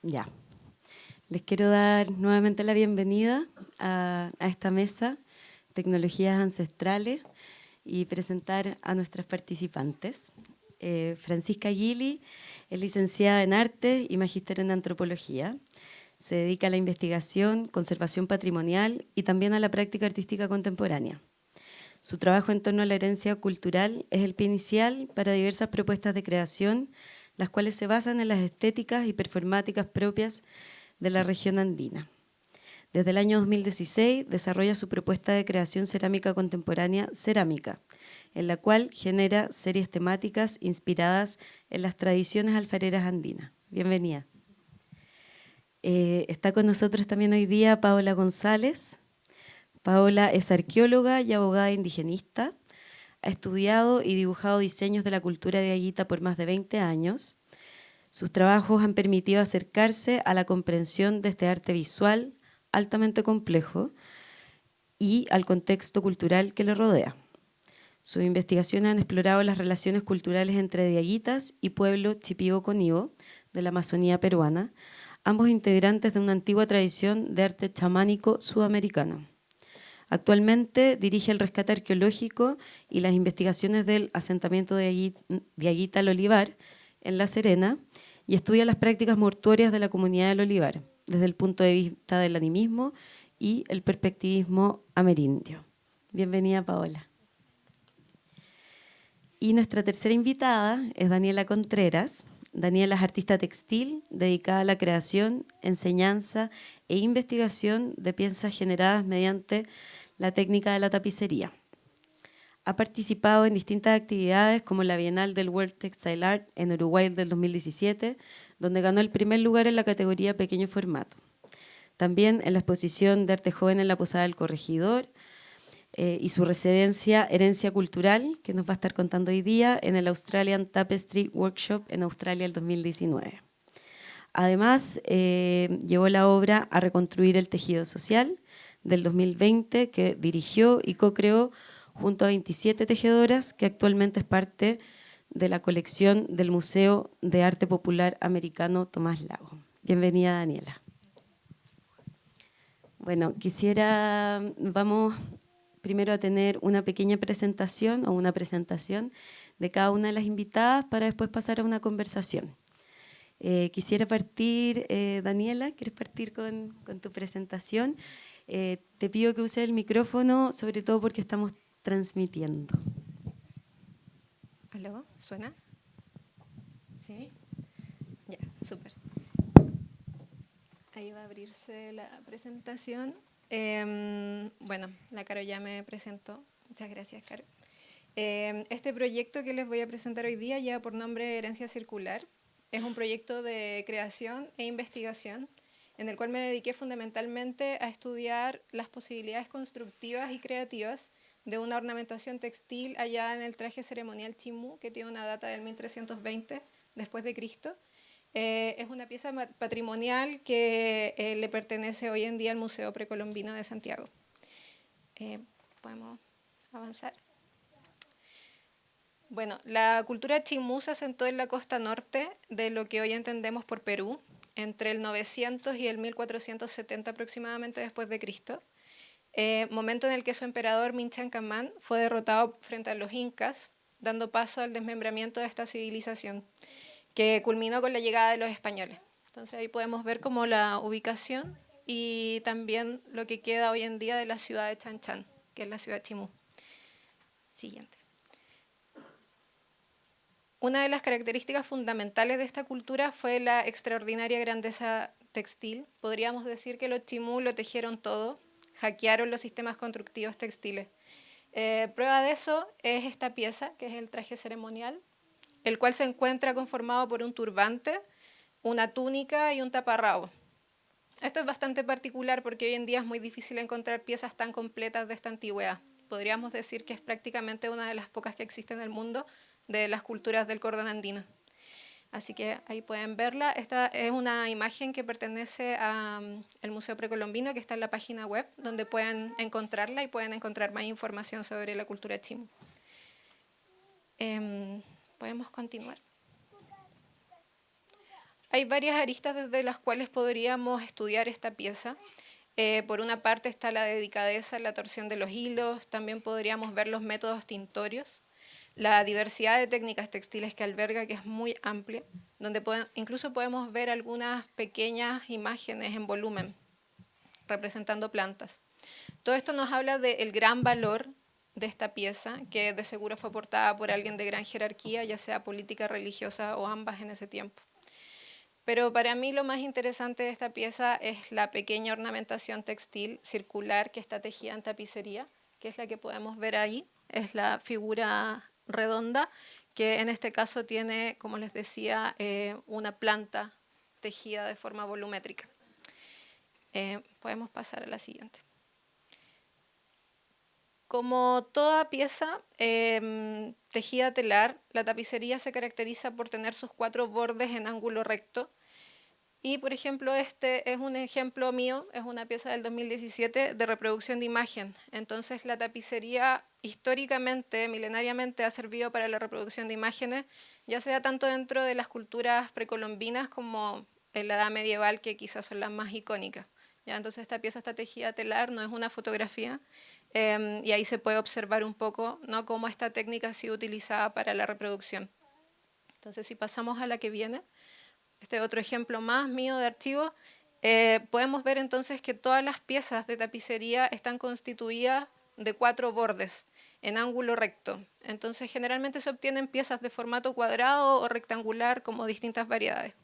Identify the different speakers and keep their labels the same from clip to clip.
Speaker 1: Ya. Les quiero dar nuevamente la bienvenida a esta mesa, Tecnologías Ancestrales, y presentar a nuestras participantes. Francisca Gili es licenciada en Artes y magíster en Antropología. Se dedica a la investigación, conservación patrimonial y también a la práctica artística contemporánea. Su trabajo en torno a la herencia cultural es el pie inicial para diversas propuestas de creación, las cuales se basan en las estéticas y performáticas propias de la región andina. Desde el año 2016 desarrolla su propuesta de creación cerámica contemporánea Cerámica, en la cual genera series temáticas inspiradas en las tradiciones alfareras andinas. Bienvenida. Está con nosotros también hoy día Paola González. Paola es arqueóloga y abogada indigenista. Ha estudiado y dibujado diseños de la cultura de Diaguita por más de 20 años. Sus trabajos han permitido acercarse a la comprensión de este arte visual altamente complejo y al contexto cultural que lo rodea. Sus investigaciones han explorado las relaciones culturales entre diaguitas y pueblo Shipibo-Conibo de la Amazonía peruana, ambos integrantes de una antigua tradición de arte chamánico sudamericano. Actualmente dirige el rescate arqueológico y las investigaciones del asentamiento de Diaguita al Olivar en La Serena y estudia las prácticas mortuorias de la comunidad del Olivar desde el punto de vista del animismo y el perspectivismo amerindio. Bienvenida, Paola. Y nuestra tercera invitada es Daniela Contreras. Daniela es artista textil dedicada a la creación, enseñanza e investigación de piezas generadas mediante la técnica de la tapicería. Ha participado en distintas actividades como la Bienal del World Textile Art en Uruguay del 2017, donde ganó el primer lugar en la categoría Pequeño Formato. También en la exposición de arte joven en la Posada del Corregidor, y su residencia Herencia Cultural, que nos va a estar contando hoy día en el Australian Tapestry Workshop en Australia el 2019. Además, llevó la obra A reconstruir el tejido social del 2020, que dirigió y co-creó junto a 27 tejedoras, que actualmente es parte de la colección del Museo de Arte Popular Americano Tomás Lago. Bienvenida, Daniela. Bueno, vamos primero a tener una pequeña presentación o una presentación de cada una de las invitadas para después pasar a una conversación. Quisiera partir, Daniela, ¿quieres partir con tu presentación? Te pido que uses el micrófono, sobre todo porque estamos transmitiendo.
Speaker 2: ¿Aló? ¿Suena? ¿Sí? Ya, súper. Ahí va a abrirse la presentación. Bueno, la Caro ya me presentó. Muchas gracias, Caro. Este proyecto que les voy a presentar hoy día lleva por nombre Herencia Circular. Es un proyecto de creación e investigación en el cual me dediqué fundamentalmente a estudiar las posibilidades constructivas y creativas de una ornamentación textil hallada en el traje ceremonial chimú, que tiene una data del 1320 después de Cristo. Es una pieza patrimonial que le pertenece hoy en día al Museo Precolombino de Santiago. ¿Podemos avanzar? Bueno, la cultura chimú se asentó en la costa norte de lo que hoy entendemos por Perú, entre el 900 y el 1470 aproximadamente después de Cristo, momento en el que su emperador Minchan Camán fue derrotado frente a los incas, dando paso al desmembramiento de esta civilización, que culminó con la llegada de los españoles. Entonces ahí podemos ver como la ubicación y también lo que queda hoy en día de la ciudad de Chan Chan, que es la ciudad chimú. Siguiente. Una de las características fundamentales de esta cultura fue la extraordinaria grandeza textil. Podríamos decir que los chimú lo tejieron todo, hackearon los sistemas constructivos textiles. Prueba de eso es esta pieza, que es el traje ceremonial, el cual se encuentra conformado por un turbante, una túnica y un taparrabo. Esto es bastante particular porque hoy en día es muy difícil encontrar piezas tan completas de esta antigüedad. Podríamos decir que es prácticamente una de las pocas que existen en el mundo de las culturas del cordón andino. Así que ahí pueden verla. Esta es una imagen que pertenece al Museo Precolombino, que está en la página web, donde pueden encontrarla y pueden encontrar más información sobre la cultura chimú. Podemos continuar. hay varias aristas desde las cuales podríamos estudiar esta pieza. Por una parte está la delicadeza, la torsión de los hilos, también podríamos ver los métodos tintorios, la diversidad de técnicas textiles que alberga, que es muy amplia, donde incluso podemos ver algunas pequeñas imágenes en volumen representando plantas. Todo esto nos habla del gran valor de esta pieza, que de seguro fue portada por alguien de gran jerarquía, ya sea política, religiosa o ambas en ese tiempo. Pero para mí lo más interesante de esta pieza es la pequeña ornamentación textil circular que está tejida en tapicería, que es la que podemos ver ahí. Es la figura redonda, que en este caso tiene, como les decía, una planta tejida de forma volumétrica. Podemos pasar a la siguiente. Como toda pieza tejida telar, la tapicería se caracteriza por tener sus 4 bordes en ángulo recto. Y, por ejemplo, este es un ejemplo mío, es una pieza del 2017 de reproducción de imagen. Entonces, la tapicería históricamente, milenariamente, ha servido para la reproducción de imágenes, ya sea tanto dentro de las culturas precolombinas como en la edad medieval, que quizás son las más icónicas. ¿Ya? Entonces, esta pieza está tejida telar, no es una fotografía, y ahí se puede observar un poco, ¿no?, cómo esta técnica ha sido utilizada para la reproducción. Entonces, si pasamos a la que viene, este otro ejemplo más mío de archivo, podemos ver entonces que todas las piezas de tapicería están constituidas de 4 bordes en ángulo recto. Entonces generalmente se obtienen piezas de formato cuadrado o rectangular como distintas variedades.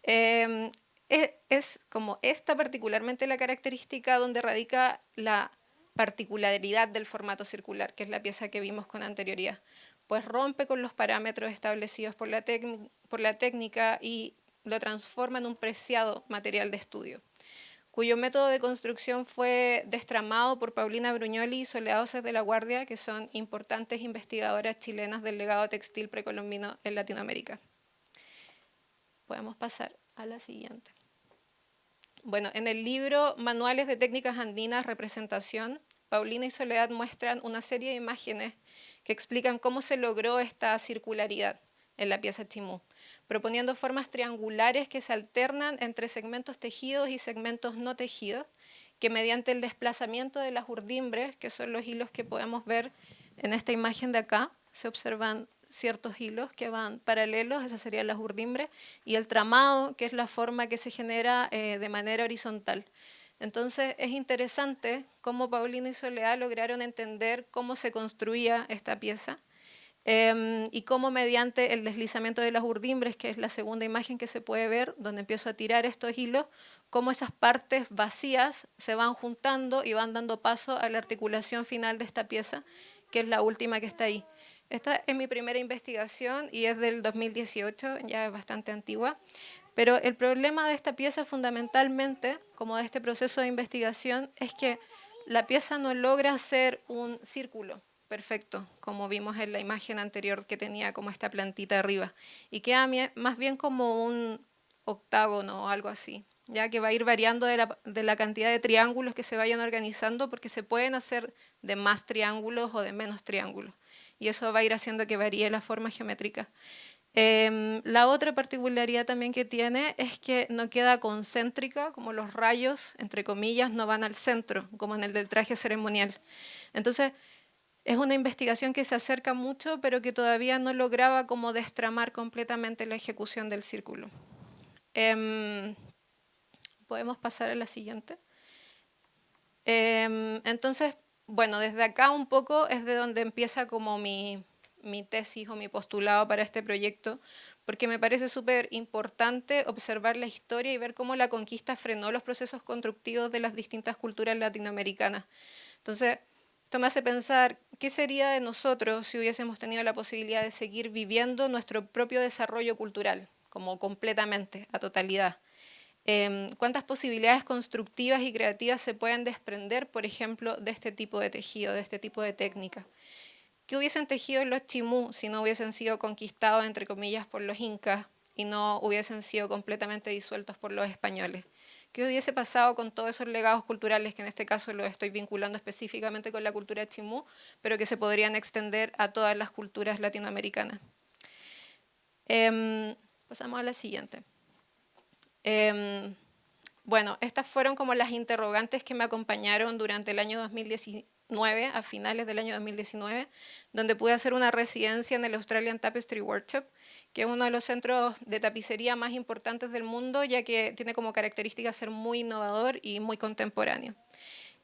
Speaker 2: Es como esta particularmente la característica donde radica la particularidad del formato circular, que es la pieza que vimos con anterioridad, pues rompe con los parámetros establecidos por la técnica y lo transforma en un preciado material de estudio, cuyo método de construcción fue destramado por Paulina Bruñoli y Soledad Oces de la Guardia, que son importantes investigadoras chilenas del legado textil precolombino en Latinoamérica. Podemos pasar a la siguiente. Bueno, en el libro Manuales de Técnicas Andinas, Representación, Paulina y Soledad muestran una serie de imágenes que explican cómo se logró esta circularidad en la pieza chimú, proponiendo formas triangulares que se alternan entre segmentos tejidos y segmentos no tejidos, que mediante el desplazamiento de las urdimbres, que son los hilos que podemos ver en esta imagen de acá, se observan ciertos hilos que van paralelos, esas serían las urdimbres, y el tramado, que es la forma que se genera de manera horizontal. Entonces es interesante cómo Paulina y Soledad lograron entender cómo se construía esta pieza y cómo mediante el deslizamiento de las urdimbres, que es la segunda imagen que se puede ver, donde empiezo a tirar estos hilos, cómo esas partes vacías se van juntando y van dando paso a la articulación final de esta pieza, que es la última que está ahí. Esta es mi primera investigación y es del 2018, ya es bastante antigua. Pero el problema de esta pieza fundamentalmente, como de este proceso de investigación, es que la pieza no logra ser un círculo perfecto, como vimos en la imagen anterior que tenía como esta plantita arriba, y queda más bien como un octágono o algo así, ya que va a ir variando de la cantidad de triángulos que se vayan organizando, porque se pueden hacer de más triángulos o de menos triángulos, y eso va a ir haciendo que varíe la forma geométrica. La otra particularidad también que tiene es que no queda concéntrica, como los rayos, entre comillas, no van al centro, como en el del traje ceremonial. Entonces, es una investigación que se acerca mucho, pero que todavía no lograba como destramar completamente la ejecución del círculo. Podemos pasar a la siguiente. Entonces, bueno, desde acá un poco es de donde empieza como mi tesis o mi postulado para este proyecto, porque me parece súper importante observar la historia y ver cómo la conquista frenó los procesos constructivos de las distintas culturas latinoamericanas. Entonces, esto me hace pensar, ¿qué sería de nosotros si hubiésemos tenido la posibilidad de seguir viviendo nuestro propio desarrollo cultural, como completamente, a totalidad? ¿Cuántas posibilidades constructivas y creativas se pueden desprender, por ejemplo, de este tipo de tejido, de este tipo de técnica? ¿Qué hubiesen tejido los chimú si no hubiesen sido conquistados, entre comillas, por los incas y no hubiesen sido completamente disueltos por los españoles? ¿Qué hubiese pasado con todos esos legados culturales, que en este caso los estoy vinculando específicamente con la cultura chimú, pero que se podrían extender a todas las culturas latinoamericanas? Pasamos a la siguiente. Em, bueno, estas fueron como las interrogantes que me acompañaron durante el año 2019, a finales del año 2019, donde pude hacer una residencia en el Australian Tapestry Workshop, que es uno de los centros de tapicería más importantes del mundo, ya que tiene como característica ser muy innovador y muy contemporáneo.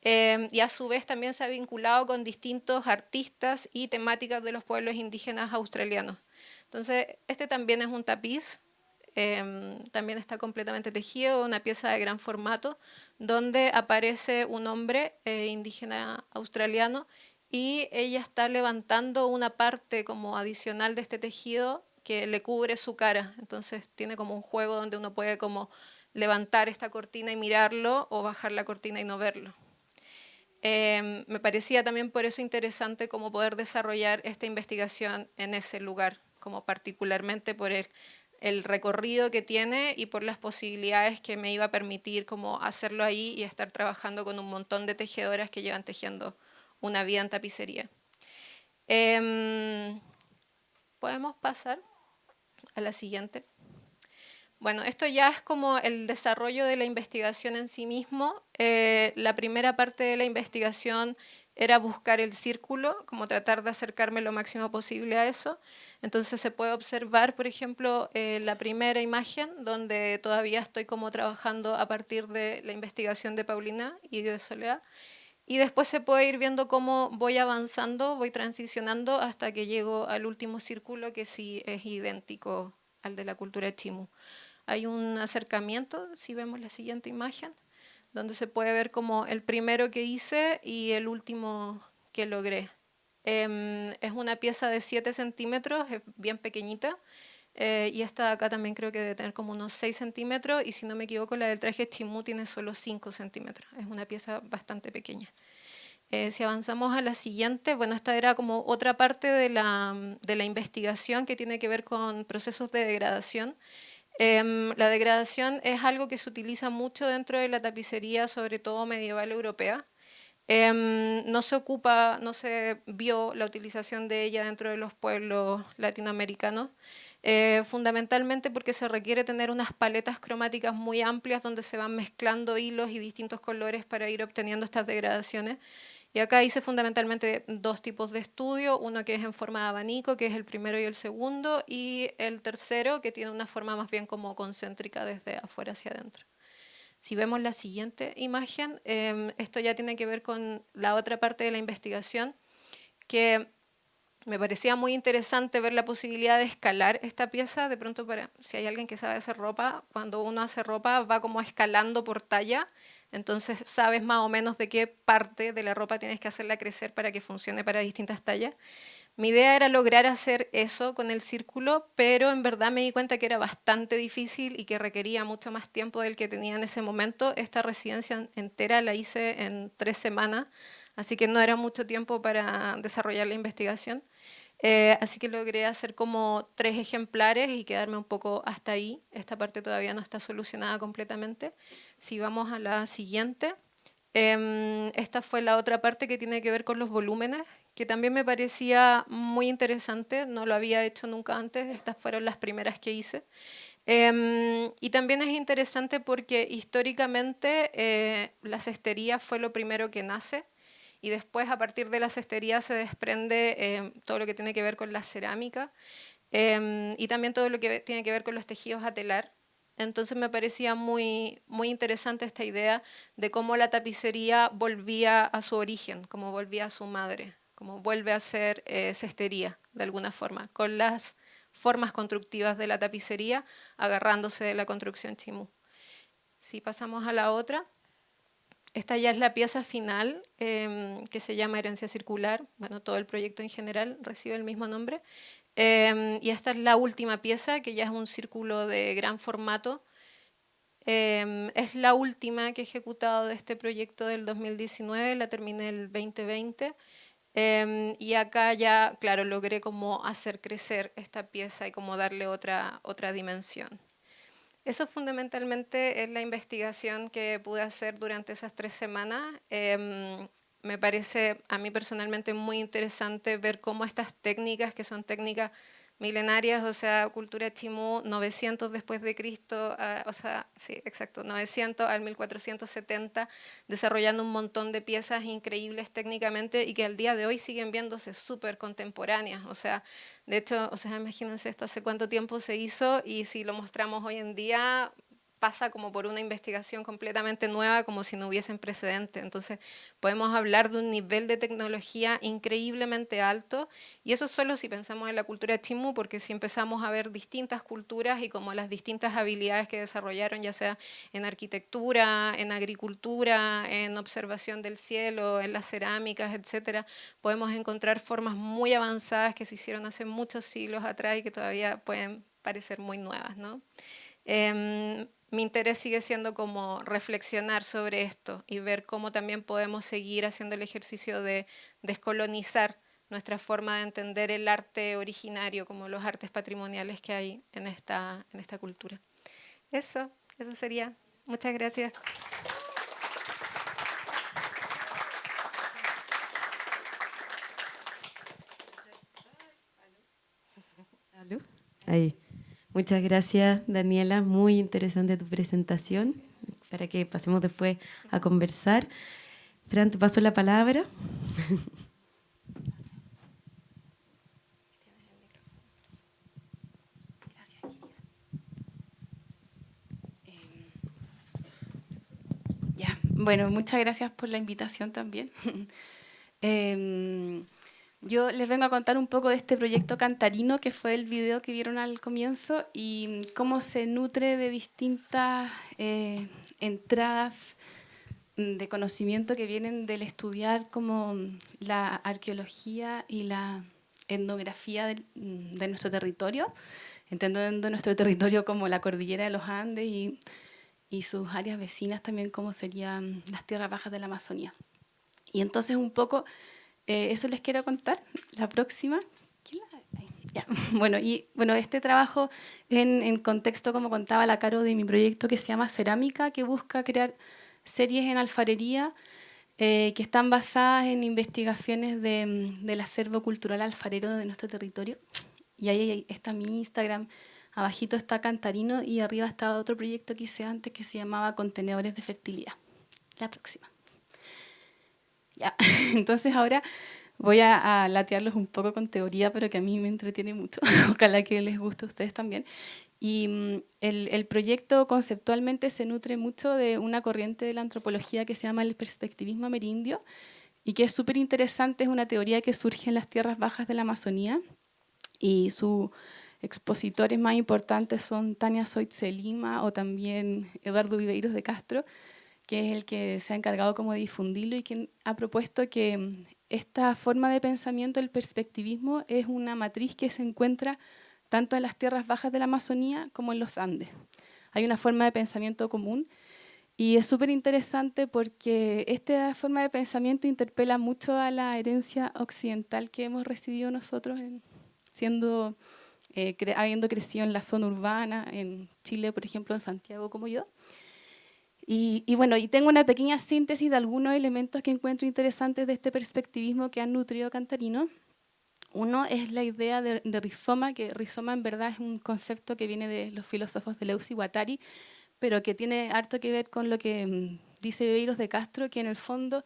Speaker 2: Y a su vez también se ha vinculado con distintos artistas y temáticas de los pueblos indígenas australianos. Entonces, este también es un tapiz, también está completamente tejido, una pieza de gran formato, donde aparece un hombre indígena australiano y ella está levantando una parte como adicional de este tejido que le cubre su cara. Entonces tiene como un juego donde uno puede como levantar esta cortina y mirarlo o bajar la cortina y no verlo. Me parecía también por eso interesante como poder desarrollar esta investigación en ese lugar, como particularmente por el recorrido que tiene y por las posibilidades que me iba a permitir como hacerlo ahí y estar trabajando con un montón de tejedoras que llevan tejiendo una vida en tapicería. Podemos pasar a la siguiente. Bueno, esto ya es como el desarrollo de la investigación en sí mismo. La primera parte de la investigación era buscar el círculo, como tratar de acercarme lo máximo posible a eso. Entonces se puede observar, por ejemplo, la primera imagen, donde todavía estoy como trabajando a partir de la investigación de Paulina y de Soledad. Y después se puede ir viendo cómo voy avanzando, voy transicionando hasta que llego al último círculo, que sí es idéntico al de la cultura Chimu. Hay un acercamiento, si vemos la siguiente imagen, donde se puede ver como el primero que hice y el último que logré. Es una pieza de 7 centímetros, es bien pequeñita, y esta de acá también creo que debe tener como unos 6 centímetros, y si no me equivoco la del traje Chimú tiene solo 5 centímetros, es una pieza bastante pequeña. Si avanzamos a la siguiente, bueno, esta era como otra parte de la investigación que tiene que ver con procesos de degradación. La degradación es algo que se utiliza mucho dentro de la tapicería, sobre todo medieval europea. No se ocupa, no se vio la utilización de ella dentro de los pueblos latinoamericanos, fundamentalmente porque se requiere tener unas paletas cromáticas muy amplias donde se van mezclando hilos y distintos colores para ir obteniendo estas degradaciones. Y acá hice fundamentalmente dos tipos de estudio, uno que es en forma de abanico, que es el primero y el segundo, y el tercero que tiene una forma más bien como concéntrica desde afuera hacia adentro. Si vemos la siguiente imagen, esto ya tiene que ver con la otra parte de la investigación, que me parecía muy interesante ver la posibilidad de escalar esta pieza. De pronto, para si hay alguien que sabe hacer ropa, cuando uno hace ropa va como escalando por talla, entonces sabes más o menos de qué parte de la ropa tienes que hacerla crecer para que funcione para distintas tallas. Mi idea era lograr hacer eso con el círculo, pero en verdad me di cuenta que era bastante difícil y que requería mucho más tiempo del que tenía en ese momento. Esta residencia entera la hice en 3 semanas, así que no era mucho tiempo para desarrollar la investigación. Así que logré hacer como 3 ejemplares y quedarme un poco hasta ahí. Esta parte todavía no está solucionada completamente. Si vamos a la siguiente. Esta fue la otra parte que tiene que ver con los volúmenes, que también me parecía muy interesante, no lo había hecho nunca antes, estas fueron las primeras que hice. Y también es interesante porque históricamente la cestería fue lo primero que nace y después a partir de la cestería se desprende todo lo que tiene que ver con la cerámica y también todo lo que tiene que ver con los tejidos a telar. Entonces me parecía muy, muy interesante esta idea de cómo la tapicería volvía a su origen, cómo volvía a su madre, cómo vuelve a ser cestería de alguna forma, con las formas constructivas de la tapicería agarrándose de la construcción chimú. Si pasamos a la otra, esta ya es la pieza final que se llama Herencia Circular. Bueno, todo el proyecto en general recibe el mismo nombre. Y esta es la última pieza, que ya es un círculo de gran formato. Es la última que he ejecutado de este proyecto del 2019, la terminé el 2020. Y acá ya, claro, logré como hacer crecer esta pieza y como darle otra dimensión. Eso fundamentalmente es la investigación que pude hacer durante esas 3 semanas. Me parece a mí personalmente muy interesante ver cómo estas técnicas, que son técnicas milenarias, o sea, cultura chimú, 900 después de Cristo, o sea, sí, exacto, 900 al 1470, desarrollando un montón de piezas increíbles técnicamente y que al día de hoy siguen viéndose súper contemporáneas. O sea, de hecho, o sea, imagínense esto hace cuánto tiempo se hizo y si lo mostramos hoy en día pasa como por una investigación completamente nueva, como si no hubiesen precedente. Entonces, podemos hablar de un nivel de tecnología increíblemente alto, y eso solo si pensamos en la cultura chimú, porque si empezamos a ver distintas culturas y como las distintas habilidades que desarrollaron, ya sea en arquitectura, en agricultura, en observación del cielo, en las cerámicas, etcétera, podemos encontrar formas muy avanzadas que se hicieron hace muchos siglos atrás y que todavía pueden parecer muy nuevas, ¿no? Mi interés sigue siendo como reflexionar sobre esto y ver cómo también podemos seguir haciendo el ejercicio de descolonizar nuestra forma de entender el arte originario, como los artes patrimoniales que hay en esta cultura. Eso sería. Muchas gracias.
Speaker 1: ¿Aló? Ahí. Muchas gracias, Daniela. Muy interesante tu presentación, para que pasemos después a conversar. Fran, te paso la palabra.
Speaker 3: Ya, bueno, muchas gracias por la invitación también. Yo les vengo a contar un poco de este proyecto Cantarino, que fue el video que vieron al comienzo, y cómo se nutre de distintas entradas de conocimiento que vienen del estudiar como la arqueología y la etnografía de nuestro territorio, entendiendo nuestro territorio como la cordillera de los Andes y sus áreas vecinas también, como serían las tierras bajas de la Amazonía. Y entonces un poco eso les quiero contar. La próxima. Ya. Bueno, este trabajo en contexto, como contaba la Caro, de mi proyecto que se llama Cerámica, que busca crear series en alfarería que están basadas en investigaciones del acervo cultural alfarero de nuestro territorio. Y ahí está mi Instagram, abajito está Cantarino y arriba está otro proyecto que hice antes que se llamaba Contenedores de Fertilidad. La próxima. Ya, entonces ahora voy a latearlos un poco con teoría, pero que a mí me entretiene mucho. Ojalá que les guste a ustedes también. Y el proyecto conceptualmente se nutre mucho de una corriente de la antropología que se llama el perspectivismo amerindio y que es súper interesante, es una teoría que surge en las tierras bajas de la Amazonía y sus expositores más importantes son Tania Zoitze Lima o también Eduardo Viveiros de Castro, que es el que se ha encargado como de difundirlo y quien ha propuesto que esta forma de pensamiento, el perspectivismo, es una matriz que se encuentra tanto en las tierras bajas de la Amazonía como en los Andes. Hay una forma de pensamiento común y es súper interesante porque esta forma de pensamiento interpela mucho a la herencia occidental que hemos recibido nosotros habiendo crecido en la zona urbana, en Chile, por ejemplo, en Santiago como yo. Y bueno, y tengo una pequeña síntesis de algunos elementos que encuentro interesantes de este perspectivismo que han nutrido Cantarino. Uno es la idea de rizoma, que rizoma en verdad es un concepto que viene de los filósofos Deleuze y Guattari, pero que tiene harto que ver con lo que dice Viveiros de Castro, que en el fondo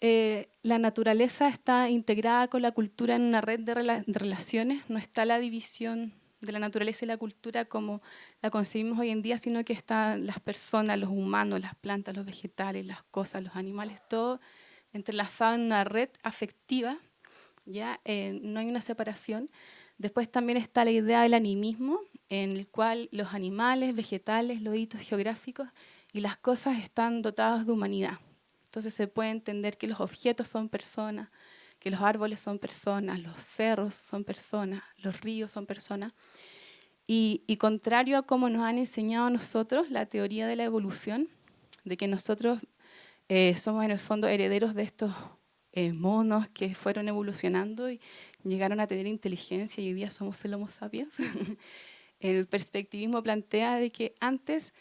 Speaker 3: la naturaleza está integrada con la cultura en una red de relaciones, no está la división de la naturaleza y la cultura como la concebimos hoy en día, sino que están las personas, los humanos, las plantas, los vegetales, las cosas, los animales, todo entrelazado en una red afectiva, ¿ya? No hay una separación. Después también está la idea del animismo, en el cual los animales, vegetales, los hitos geográficos y las cosas están dotados de humanidad. Entonces se puede entender que los objetos son personas, que los árboles son personas, los cerros son personas, los ríos son personas. Y contrario a cómo nos han enseñado a nosotros la teoría de la evolución, de que nosotros somos en el fondo herederos de estos monos que fueron evolucionando y llegaron a tener inteligencia y hoy día somos el Homo sapiens. El perspectivismo plantea de que antes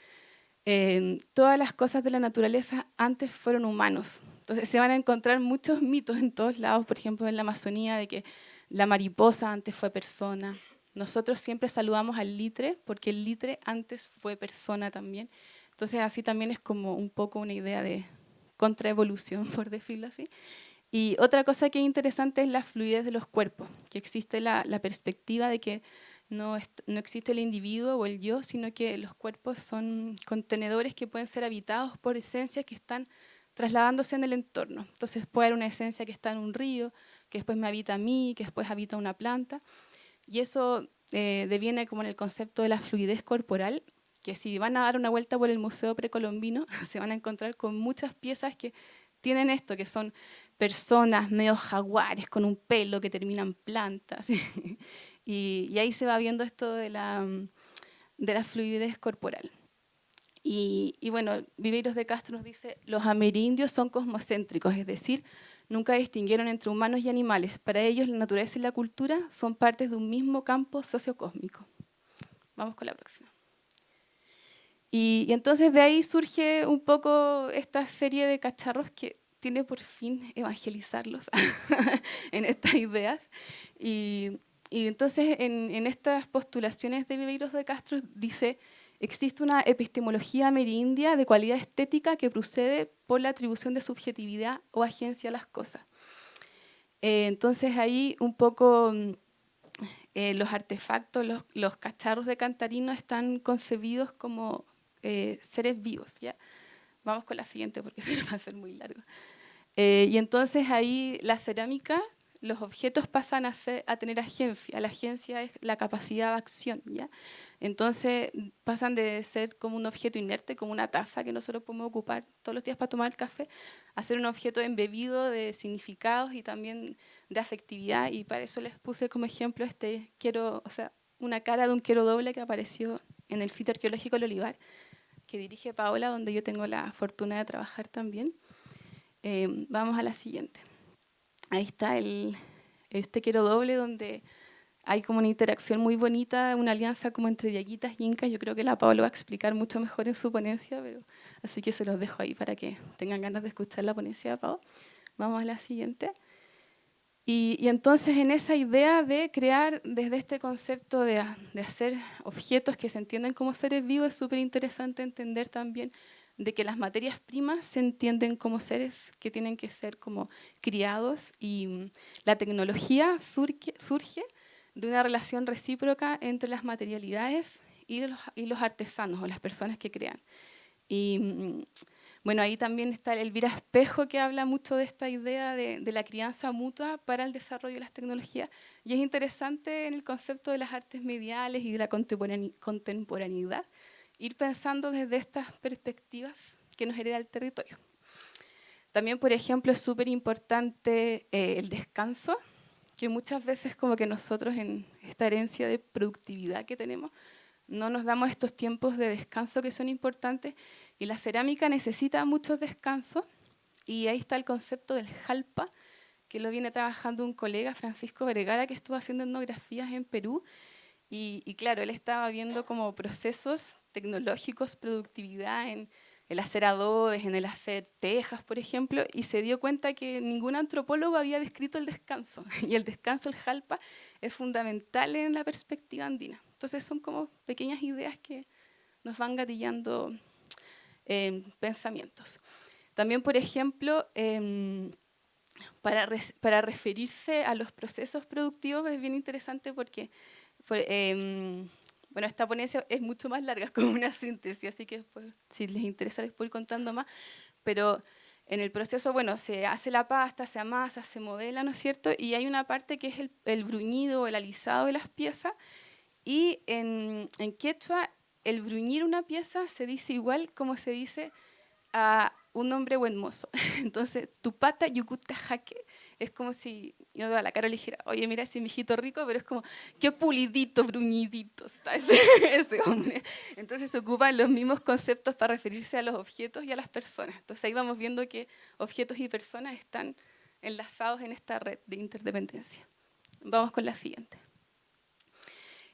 Speaker 3: todas las cosas de la naturaleza antes fueron humanos. Entonces se van a encontrar muchos mitos en todos lados, por ejemplo en la Amazonía, de que la mariposa antes fue persona, nosotros siempre saludamos al litre, porque el litre antes fue persona también. Entonces así también es como un poco una idea de contraevolución, por decirlo así. Y otra cosa que es interesante es la fluidez de los cuerpos, que existe la perspectiva de que no existe el individuo o el yo, sino que los cuerpos son contenedores que pueden ser habitados por esencias que están trasladándose en el entorno. Entonces puede haber una esencia que está en un río, que después me habita a mí, que después habita una planta. Y eso deviene como en el concepto de la fluidez corporal, que si van a dar una vuelta por el Museo Precolombino, se van a encontrar con muchas piezas que tienen esto, que son personas medio jaguares con un pelo que terminan plantas. Y ahí se va viendo esto de la fluidez corporal. Y bueno, Viveiros de Castro nos dice, los amerindios son cosmocéntricos, es decir, nunca distinguieron entre humanos y animales. Para ellos la naturaleza y la cultura son partes de un mismo campo sociocósmico. Vamos con la próxima. Y entonces de ahí surge un poco esta serie de cacharros que tiene por fin evangelizarlos en estas ideas. Y entonces en estas postulaciones de Viveiros de Castro dice, existe una epistemología amerindia de cualidad estética que procede por la atribución de subjetividad o agencia a las cosas. Entonces ahí un poco los artefactos, los cacharros de Cantarino están concebidos como seres vivos, ¿ya? Vamos con la siguiente porque se va a hacer muy largo. Y entonces ahí la cerámica, los objetos pasan a tener agencia. La agencia es la capacidad de acción, ¿ya? Entonces pasan de ser como un objeto inerte, como una taza que nosotros podemos ocupar todos los días para tomar el café, a ser un objeto embebido de significados y también de afectividad. Y para eso les puse como ejemplo una cara de un quero doble que apareció en el sitio arqueológico del Olivar, que dirige Paola, donde yo tengo la fortuna de trabajar también. Vamos a la siguiente. Ahí está este quero doble donde hay como una interacción muy bonita, una alianza como entre diaguitas y incas. Yo creo que la Paola va a explicar mucho mejor en su ponencia, así que se los dejo ahí para que tengan ganas de escuchar la ponencia de Pao. Vamos a la siguiente. Y entonces en esa idea de crear desde este concepto de hacer objetos que se entienden como seres vivos, es súper interesante entender también de que las materias primas se entienden como seres que tienen que ser como criados, y la tecnología surge de una relación recíproca entre las materialidades y los artesanos o las personas que crean. Y bueno, ahí también está Elvira Espejo, que habla mucho de esta idea de la crianza mutua para el desarrollo de las tecnologías. Y es interesante en el concepto de las artes mediales y de la contemporaneidad, ir pensando desde estas perspectivas que nos hereda el territorio. También, por ejemplo, es súper importante el descanso, que muchas veces como que nosotros en esta herencia de productividad que tenemos, no nos damos estos tiempos de descanso que son importantes, y la cerámica necesita muchos descansos, y ahí está el concepto del jalpa, que lo viene trabajando un colega, Francisco Vergara, que estuvo haciendo etnografías en Perú, y claro, él estaba viendo como procesos tecnológicos, productividad en el hacer adobes, en el hacer tejas, por ejemplo, y se dio cuenta que ningún antropólogo había descrito el descanso, y el descanso, el jalpa, es fundamental en la perspectiva andina. Entonces son como pequeñas ideas que nos van gatillando pensamientos. También, por ejemplo, para referirse a los procesos productivos es bien interesante porque bueno, esta ponencia es mucho más larga, es como una síntesis, así que después, si les interesa, les puedo ir contando más. Pero en el proceso, bueno, se hace la pasta, se amasa, se modela, ¿no es cierto? Y hay una parte que es el bruñido o el alisado de las piezas. Y en quechua, el bruñir una pieza se dice igual como se dice a un hombre buen mozo. Entonces, tu pata yucuta jaque es como si yo a la cara le dijera, oye, mira ese mijito rico, pero es como, qué pulidito, bruñidito está ese hombre. Entonces se ocupan los mismos conceptos para referirse a los objetos y a las personas. Entonces ahí vamos viendo que objetos y personas están enlazados en esta red de interdependencia. Vamos con la siguiente.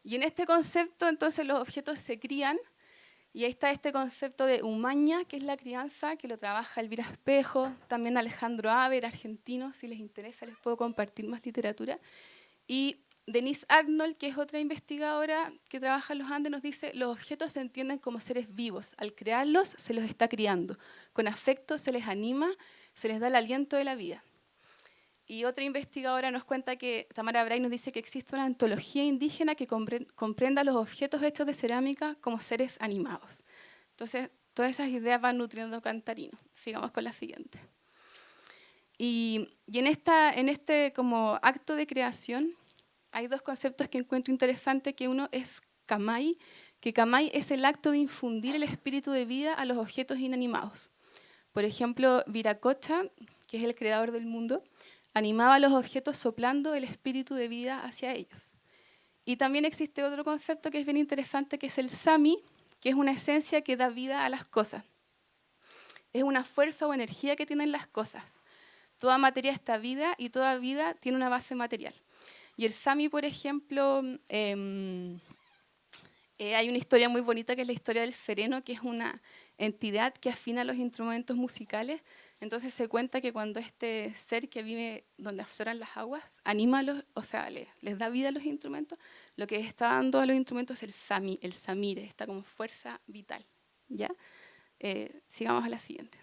Speaker 3: Y en este concepto, entonces, los objetos se crían. Y ahí está este concepto de humaña, que es la crianza, que lo trabaja Elvira Espejo, también Alejandro Haber, argentino, si les interesa les puedo compartir más literatura. Y Denise Arnold, que es otra investigadora que trabaja en los Andes, nos dice: los objetos se entienden como seres vivos. Al crearlos, se los está criando. Con afecto se les anima, se les da el aliento de la vida. Y otra investigadora nos cuenta que Tamara Bray nos dice que existe una ontología indígena que comprenda los objetos hechos de cerámica como seres animados. Entonces, todas esas ideas van nutriendo Cantarino. Sigamos con la siguiente. Y en este como acto de creación hay dos conceptos que encuentro interesantes, que uno es Kamai, que Kamai es el acto de infundir el espíritu de vida a los objetos inanimados. Por ejemplo, Viracocha, que es el creador del mundo, animaba a los objetos soplando el espíritu de vida hacia ellos. Y también existe otro concepto que es bien interesante, que es el Sami, que es una esencia que da vida a las cosas. Es una fuerza o energía que tienen las cosas. Toda materia está vida y toda vida tiene una base material. Y el Sami, por ejemplo, hay una historia muy bonita que es la historia del sereno, que es una entidad que afina los instrumentos musicales. Entonces se cuenta que cuando este ser que vive donde afloran las aguas anima les da vida a los instrumentos, lo que está dando a los instrumentos es el Sami, el Samire, está como fuerza vital. ¿Ya? Sigamos a la siguiente.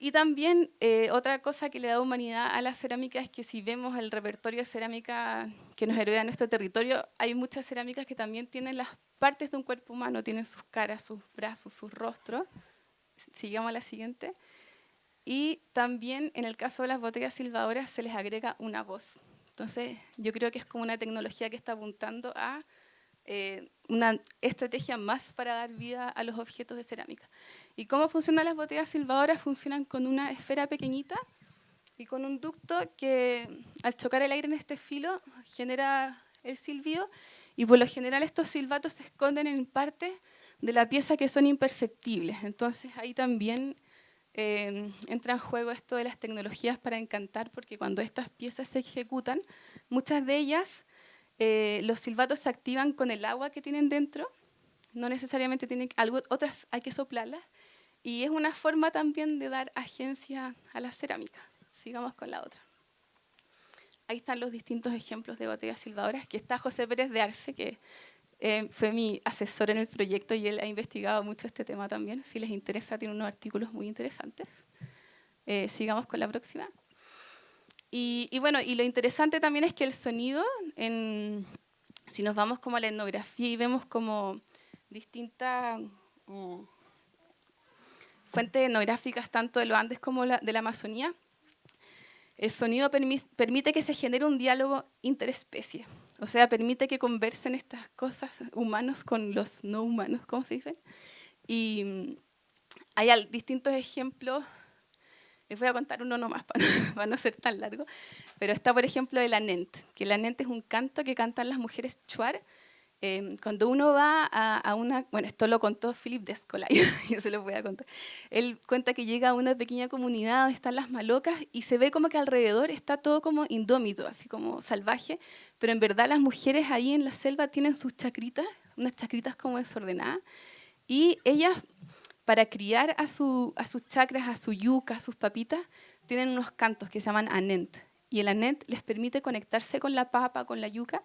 Speaker 3: Y también otra cosa que le da humanidad a la cerámica es que si vemos el repertorio de cerámica que nos hereda nuestro territorio, hay muchas cerámicas que también tienen las partes de un cuerpo humano, tienen sus caras, sus brazos, sus rostros. Sigamos a la siguiente. Y también en el caso de las botellas silbadoras se les agrega una voz. Entonces yo creo que es como una tecnología que está apuntando a una estrategia más para dar vida a los objetos de cerámica. ¿Y cómo funcionan las botellas silbadoras? Funcionan con una esfera pequeñita y con un ducto que al chocar el aire en este filo genera el silbido, y por lo general estos silbatos se esconden en partes de la pieza que son imperceptibles. Entonces ahí también entra en juego esto de las tecnologías para encantar, porque cuando estas piezas se ejecutan, muchas de ellas los silbatos se activan con el agua que tienen dentro, no necesariamente otras hay que soplarlas, y es una forma también de dar agencia a la cerámica. Sigamos con la otra. Ahí están los distintos ejemplos de botellas silbadoras, que está José Pérez de Arce, que fue mi asesor en el proyecto y él ha investigado mucho este tema también. Si les interesa, tiene unos artículos muy interesantes. Sigamos con la próxima. Y bueno, y lo interesante también es que el sonido, si nos vamos como a la etnografía y vemos como distintas fuentes etnográficas, tanto de los Andes como de la Amazonía, el sonido permite que se genere un diálogo interespecie. O sea, permite que conversen estas cosas, humanos con los no humanos, ¿cómo se dice? Y hay distintos ejemplos. Les voy a contar uno nomás para no ser tan largo. Pero está, por ejemplo, el Anent, que el Anent es un canto que cantan las mujeres Shuar. Cuando uno va a una... Bueno, esto lo contó Philip Descola, yo se lo voy a contar. Él cuenta que llega a una pequeña comunidad donde están las malocas y se ve como que alrededor está todo como indómito, así como salvaje, pero en verdad las mujeres ahí en la selva tienen sus chacritas, unas chacritas como desordenadas, y ellas, para criar a sus chacras, a su yuca, a sus papitas, tienen unos cantos que se llaman Anent. Y el Anent les permite conectarse con la papa, con la yuca.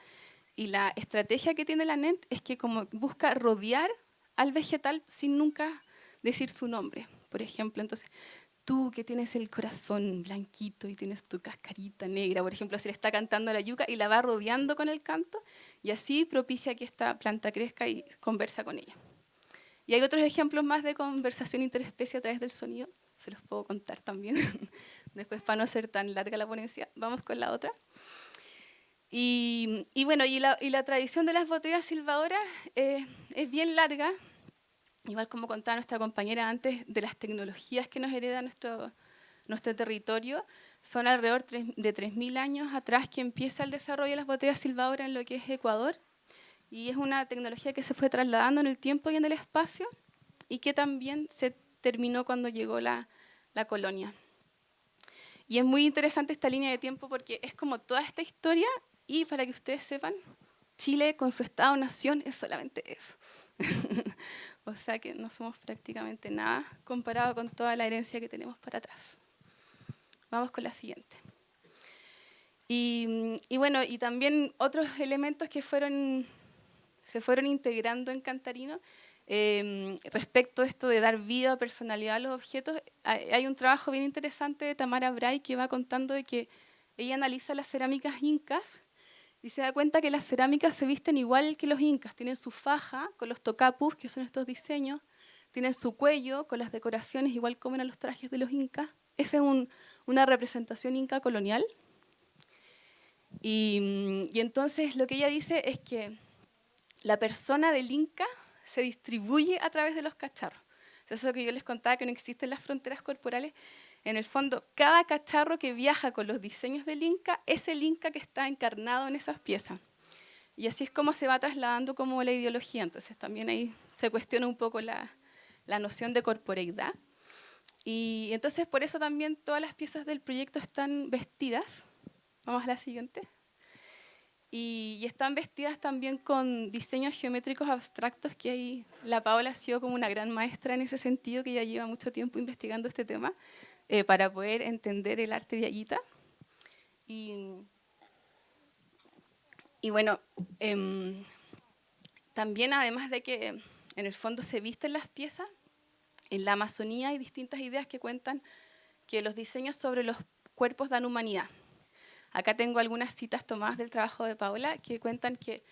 Speaker 3: Y la estrategia que tiene el Anent es que como busca rodear al vegetal sin nunca decir su nombre. Por ejemplo, entonces, tú que tienes el corazón blanquito y tienes tu cascarita negra, por ejemplo, se le está cantando a la yuca y la va rodeando con el canto, y así propicia que esta planta crezca y conversa con ella. Y hay otros ejemplos más de conversación interespecie a través del sonido, se los puedo contar también, después para no ser tan larga la ponencia. Vamos con la otra. Y bueno, y la tradición de las botellas silbadoras es bien larga, igual como contaba nuestra compañera antes, de las tecnologías que nos hereda nuestro territorio. Son alrededor de 3.000 años atrás que empieza el desarrollo de las botellas silbadoras en lo que es Ecuador, y es una tecnología que se fue trasladando en el tiempo y en el espacio, y que también se terminó cuando llegó la colonia. Y es muy interesante esta línea de tiempo porque es como toda esta historia, y para que ustedes sepan, Chile con su Estado-nación es solamente eso. O sea que no somos prácticamente nada comparado con toda la herencia que tenemos para atrás. Vamos con la siguiente. Y bueno, y también otros elementos que se fueron integrando en Cantarino. Respecto a esto de dar vida o personalidad a los objetos, hay un trabajo bien interesante de Tamara Bray que va contando de que ella analiza las cerámicas incas y se da cuenta que las cerámicas se visten igual que los incas. Tienen su faja con los tocapus, que son estos diseños, tienen su cuello con las decoraciones igual como eran los trajes de los incas. Esa es una representación inca colonial. Y entonces lo que ella dice es que la persona del inca se distribuye a través de los cacharros. Eso que yo les contaba, que no existen las fronteras corporales. En el fondo, cada cacharro que viaja con los diseños del inca es el inca que está encarnado en esas piezas. Y así es como se va trasladando como la ideología. Entonces también ahí se cuestiona un poco la noción de corporeidad. Y entonces por eso también todas las piezas del proyecto están vestidas. Vamos a la siguiente. Y están vestidas también con diseños geométricos abstractos, que ahí la Paola ha sido como una gran maestra en ese sentido, que ya lleva mucho tiempo investigando este tema, para poder entender el arte de Aguita. Y bueno, también además de que en el fondo se visten las piezas, en la Amazonía hay distintas ideas que cuentan que los diseños sobre los cuerpos dan humanidad. Acá tengo algunas citas tomadas del trabajo de Paola que cuentan que,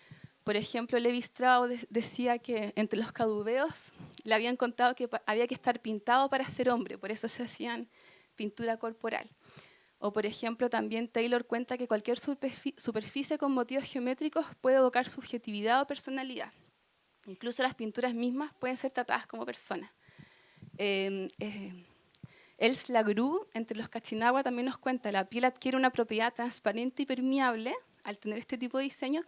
Speaker 3: por ejemplo, Levi Strauss decía que entre los caduveos le habían contado que había que estar pintado para ser hombre, por eso se hacían pintura corporal. O, por ejemplo, también Taylor cuenta que cualquier superficie con motivos geométricos puede evocar subjetividad o personalidad. Incluso las pinturas mismas pueden ser tratadas como personas. Els Lagru, entre los Cachinagua, también nos cuenta que la piel adquiere una propiedad transparente y permeable al tener este tipo de diseño,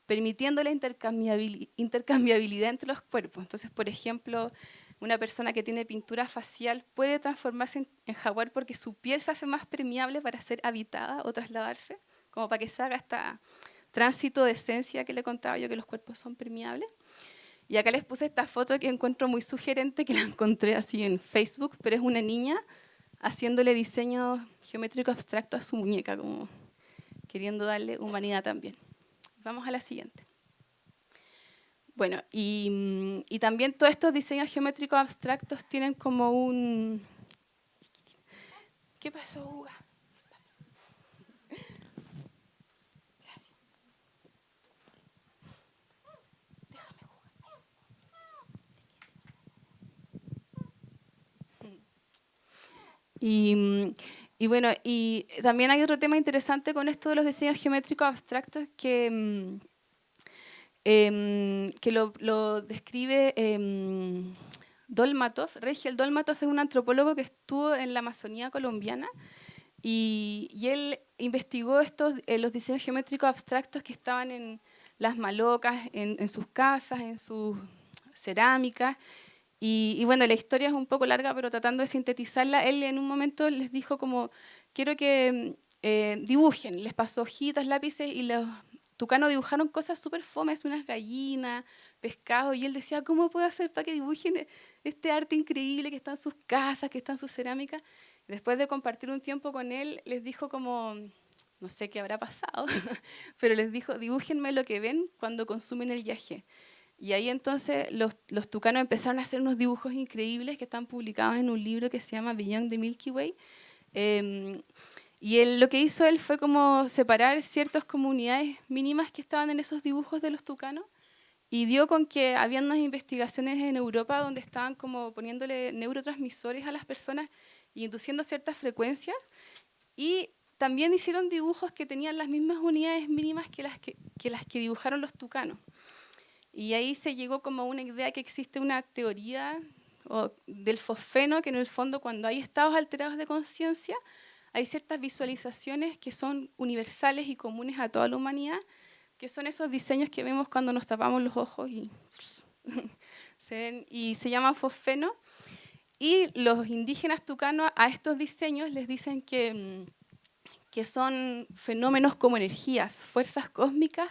Speaker 3: permitiendo la intercambiabilidad entre los cuerpos. Entonces, por ejemplo, una persona que tiene pintura facial puede transformarse en jaguar porque su piel se hace más permeable para ser habitada o trasladarse, como para que se haga este tránsito de esencia que le contaba yo, que los cuerpos son permeables. Y acá les puse esta foto que encuentro muy sugerente, que la encontré así en Facebook, pero es una niña haciéndole diseño geométrico abstracto a su muñeca, como queriendo darle humanidad también. Vamos a la siguiente. Bueno, y también todos estos diseños geométricos abstractos tienen como un... ¿Qué pasó, Uga? Gracias. Déjame jugar. Y bueno, y también hay otro tema interesante con esto de los diseños geométricos abstractos que lo describe Dolmatov. Regiel Dolmatov es un antropólogo que estuvo en la Amazonía colombiana y él investigó los diseños geométricos abstractos que estaban en las malocas, en sus casas, en sus cerámicas. Y bueno, la historia es un poco larga, pero tratando de sintetizarla, él en un momento les dijo como, quiero que dibujen. Les pasó hojitas, lápices y los tucanos dibujaron cosas súper fomes, unas gallinas, pescados, y él decía, ¿cómo puedo hacer para que dibujen este arte increíble que está en sus casas, que está en sus cerámicas? Después de compartir un tiempo con él, les dijo como, no sé qué habrá pasado, pero les dijo, dibújenme lo que ven cuando consumen el yagé. Y ahí entonces los tucanos empezaron a hacer unos dibujos increíbles que están publicados en un libro que se llama Beyond the Milky Way. Y lo que hizo él fue como separar ciertas comunidades mínimas que estaban en esos dibujos de los tucanos y dio con que había unas investigaciones en Europa donde estaban como poniéndole neurotransmisores a las personas y induciendo ciertas frecuencias. Y también hicieron dibujos que tenían las mismas unidades mínimas que las que dibujaron los tucanos. Y ahí se llegó como a una idea que existe una teoría del fosfeno, que en el fondo cuando hay estados alterados de conciencia, hay ciertas visualizaciones que son universales y comunes a toda la humanidad, que son esos diseños que vemos cuando nos tapamos los ojos y se llaman fosfeno. Y los indígenas tucanos a estos diseños les dicen que son fenómenos como energías, fuerzas cósmicas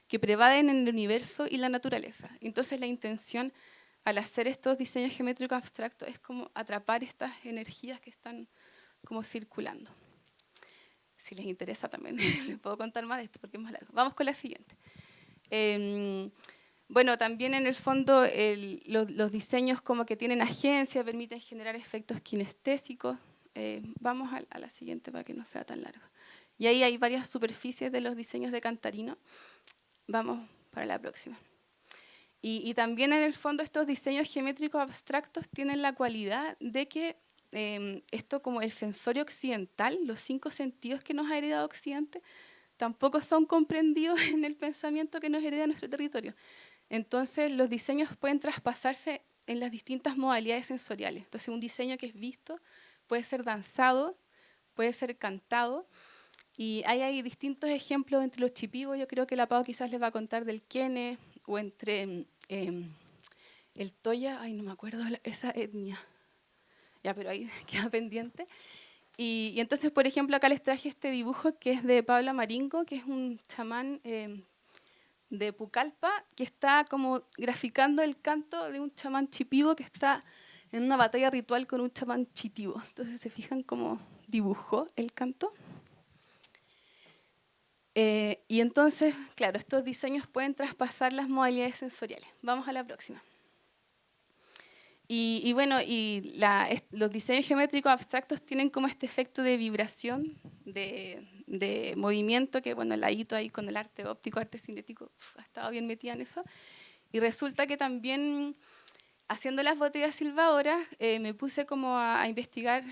Speaker 3: que prevaden en el universo y la naturaleza. Entonces la intención al hacer estos diseños geométricos abstractos es como atrapar estas energías que están como circulando. si les interesa también les puedo contar más de esto porque es más largo. Vamos con la siguiente. Bueno, también en el fondo los diseños como que tienen agencia, permiten generar efectos kinestésicos. Vamos a la siguiente para que no sea tan largo. Y ahí hay varias superficies de los diseños de Cantarino. Vamos para la próxima. Y también en el fondo estos diseños geométricos abstractos tienen la cualidad de que esto como el sensorio occidental, los 5 sentidos que nos ha heredado Occidente, tampoco son comprendidos en el pensamiento que nos hereda nuestro territorio. Entonces los diseños pueden traspasarse en las distintas modalidades sensoriales. Entonces un diseño que es visto puede ser danzado, puede ser cantado, y hay distintos ejemplos entre los chipigos. Yo creo que la Pau quizás les va a contar del quene, o entre el toya, ay no me acuerdo esa etnia, ya, pero ahí queda pendiente. Y entonces, por ejemplo, acá les traje este dibujo que es de Pablo Maringo, que es un chamán de Pucallpa, que está como graficando el canto de un chamán chipivo que está en una batalla ritual con un chamán chitivo. Entonces, ¿se fijan cómo dibujó el canto? Y entonces, claro, estos diseños pueden traspasar las modalidades sensoriales. Vamos a la próxima. Y bueno, los diseños geométricos abstractos tienen como este efecto de vibración, de movimiento, que bueno, la hito ahí con el arte óptico, arte cinético, ha estado bien metida en eso. Y resulta que también, haciendo las botellas silbadoras, me puse como a investigar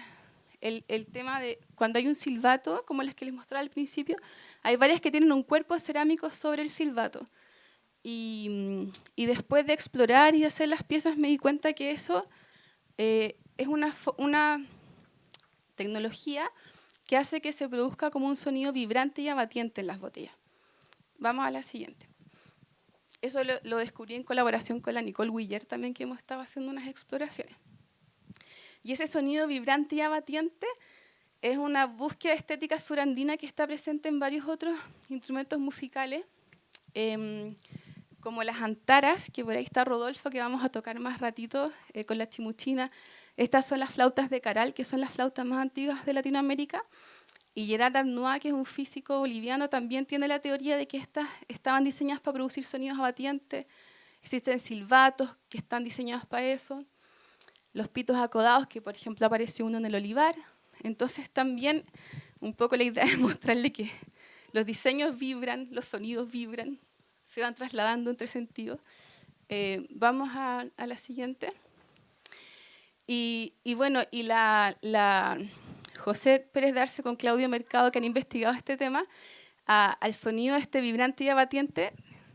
Speaker 3: el tema de cuando hay un silbato, como las que les mostraba al principio, hay varias que tienen un cuerpo cerámico sobre el silbato. Y después de explorar y hacer las piezas me di cuenta que eso es una tecnología que hace que se produzca como un sonido vibrante y abatiente en las botellas. Vamos a la siguiente. Eso lo descubrí en colaboración con la Nicole Willer también, que hemos estado haciendo unas exploraciones. Y ese sonido vibrante y abatiente es una búsqueda estética surandina que está presente en varios otros instrumentos musicales, como las antaras, que por ahí está Rodolfo, que vamos a tocar más ratito con la chimuchina. Estas son las flautas de Caral, que son las flautas más antiguas de Latinoamérica. Y Gerard Arnois, que es un físico boliviano, también tiene la teoría de que estas estaban diseñadas para producir sonidos abatientes. Existen silbatos que están diseñados para eso. Los pitos acodados, que por ejemplo apareció uno en el olivar. Entonces también un poco la idea es mostrarle que los diseños vibran, los sonidos vibran, se van trasladando entre sentidos. Vamos a la siguiente. Y bueno, y la José Pérez de Arce con Claudio Mercado, que han investigado este tema, al sonido este vibrante y abatiente,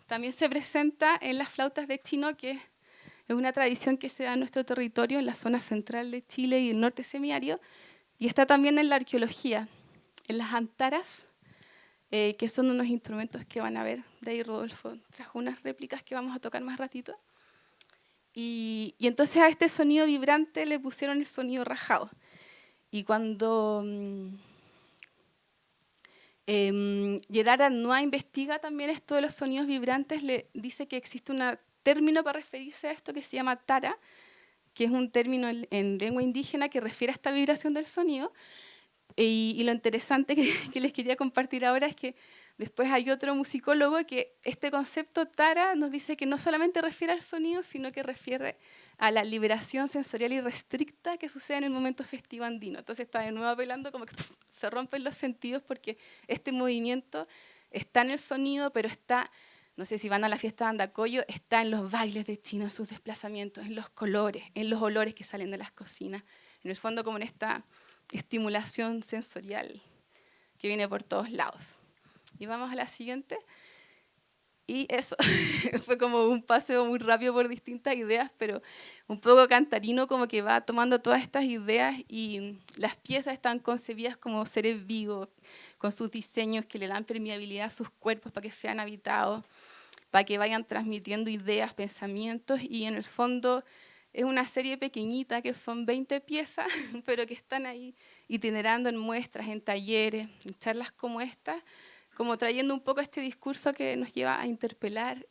Speaker 3: también se presenta en las flautas de chino, que es una tradición que se da en nuestro territorio, en la zona central de Chile y el norte semiárido, y está también en la arqueología, en las antaras, que son unos instrumentos que van a ver. De ahí Rodolfo trajo unas réplicas que vamos a tocar más ratito. Y entonces a este sonido vibrante le pusieron el sonido rajado. Y cuando Gerard Arnois investiga también esto de los sonidos vibrantes, le dice que existe un término para referirse a esto que se llama tara, que es un término en lengua indígena que refiere a esta vibración del sonido. Y lo interesante que les quería compartir ahora es que después hay otro musicólogo que este concepto tara nos dice que no solamente refiere al sonido, sino que refiere a la liberación sensorial irrestricta que sucede en el momento festivo andino. Entonces está de nuevo apelando como que se rompen los sentidos porque este movimiento está en el sonido, pero está, no sé si van a la fiesta de Andacollo, está en los bailes de China, en sus desplazamientos, en los colores, en los olores que salen de las cocinas, en el fondo como en esta estimulación sensorial que viene por todos lados. Y vamos a la siguiente. Y eso fue como un paseo muy rápido por distintas ideas, pero un poco Cantarino como que va tomando todas estas ideas y las piezas están concebidas como seres vivos, con sus diseños que le dan permeabilidad a sus cuerpos para que sean habitados, para que vayan transmitiendo ideas, pensamientos, y en el fondo es una serie pequeñita que son 20 piezas, pero que están ahí itinerando en muestras, en talleres, en charlas como esta, como trayendo un poco este discurso que nos lleva a interpelar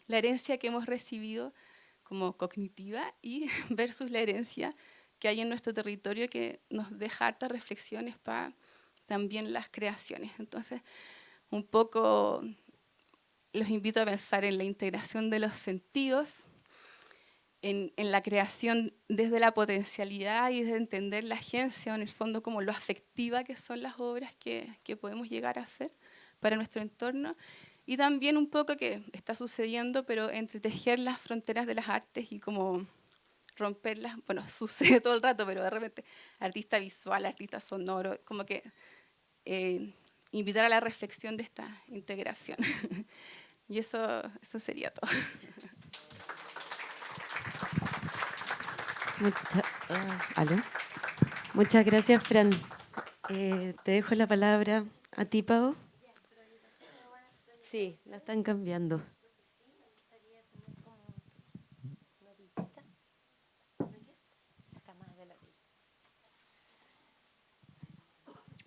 Speaker 3: la herencia que hemos recibido como cognitiva y versus la herencia que hay en nuestro territorio, que nos deja hartas reflexiones para también las creaciones. Entonces, un poco los invito a pensar en la integración de los sentidos, en la creación desde la potencialidad y desde entender la agencia, o en el fondo como lo afectiva que son las obras que podemos llegar a hacer para nuestro entorno, y también un poco que está sucediendo, pero entretejer las fronteras de las artes y como romperlas, bueno, sucede todo el rato, pero de repente artista visual, artista sonoro, como que invitar a la reflexión de esta integración. Y eso sería todo.
Speaker 1: ¿Aló? Muchas gracias, Fran. Te dejo la palabra a ti, Pau. Sí, la están cambiando.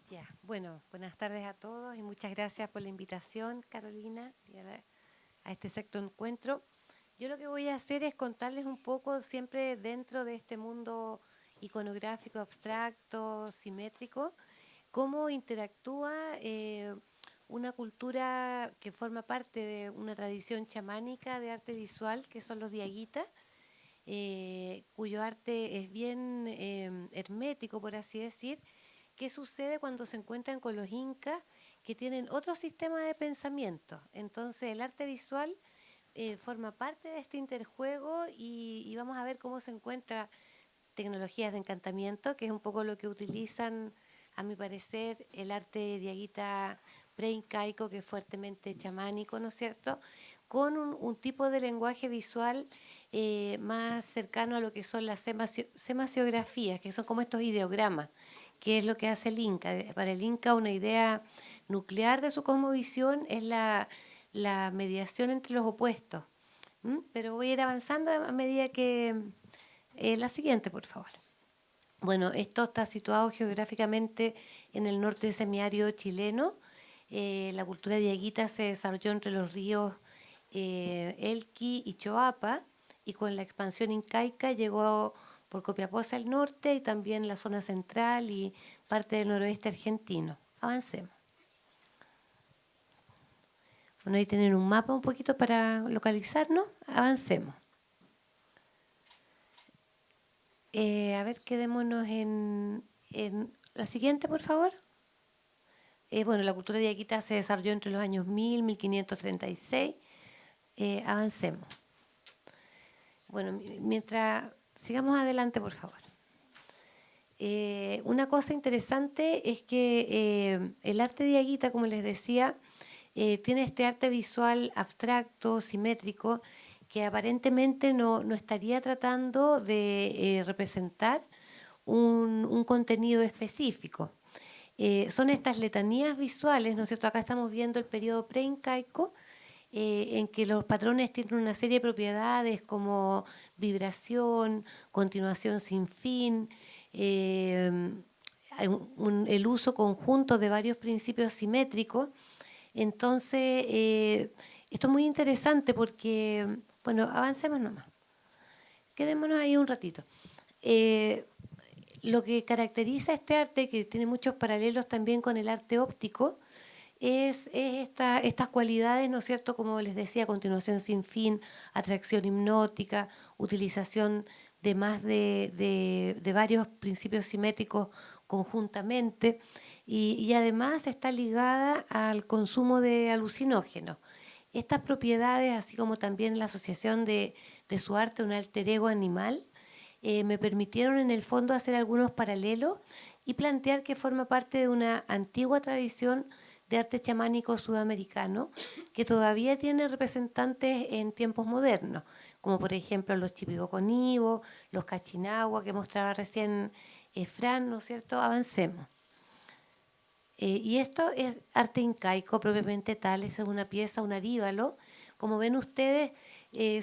Speaker 4: Ya, bueno, buenas tardes a todos y muchas gracias por la invitación, Carolina, a este sexto encuentro. Yo lo que voy a hacer es contarles un poco, siempre dentro de este mundo iconográfico, abstracto, simétrico, cómo interactúa una cultura que forma parte de una tradición chamánica de arte visual, que son los diaguitas, cuyo arte es bien hermético, por así decir. ¿Qué sucede cuando se encuentran con los incas que tienen otro sistema de pensamiento? Entonces el arte visual forma parte de este interjuego y vamos a ver cómo se encuentra tecnologías de encantamiento, que es un poco lo que utilizan, a mi parecer, el arte diaguita preincaico, que es fuertemente chamánico, ¿no es cierto?, con un tipo de lenguaje visual más cercano a lo que son las semasiografías, que son como estos ideogramas, que es lo que hace el Inca. Para el Inca una idea nuclear de su cosmovisión es la mediación entre los opuestos. Pero voy a ir avanzando a medida que... la siguiente, por favor. Bueno, esto está situado geográficamente en el norte del semiárido chileno. La cultura diaguita se desarrolló entre los ríos Elqui y Choapa, y con la expansión incaica llegó por Copiapó hacia el norte y también la zona central y parte del noroeste argentino. Avancemos. Bueno, ahí tienen un mapa un poquito para localizarnos. Avancemos. A ver, quedémonos en la siguiente, por favor. Bueno, la cultura diaguita se desarrolló entre los años 1000 y 1536. Avancemos. Bueno, mientras sigamos adelante, por favor. Una cosa interesante es que el arte diaguita, como les decía, tiene este arte visual abstracto, simétrico, que aparentemente no estaría tratando de representar un contenido específico. Son estas letanías visuales, ¿no es cierto? Acá estamos viendo el periodo preincaico, en que los patrones tienen una serie de propiedades como vibración, continuación sin fin, el uso conjunto de varios principios simétricos. Entonces, esto es muy interesante porque, bueno, avancemos nomás. Quedémonos ahí un ratito. Lo que caracteriza este arte, que tiene muchos paralelos también con el arte óptico, es estas cualidades, ¿no es cierto?, como les decía, continuación sin fin, atracción hipnótica, utilización de más de varios principios simétricos conjuntamente, y además está ligada al consumo de alucinógenos. Estas propiedades, así como también la asociación de su arte a un alter ego animal, me permitieron en el fondo hacer algunos paralelos y plantear que forma parte de una antigua tradición de arte chamánico sudamericano que todavía tiene representantes en tiempos modernos, como por ejemplo los chipiboconibos, los cachinagua que mostraba recién Fran, ¿no es cierto? Avancemos. Y esto es arte incaico propiamente tal, es una pieza, un aríbalo. Como ven ustedes,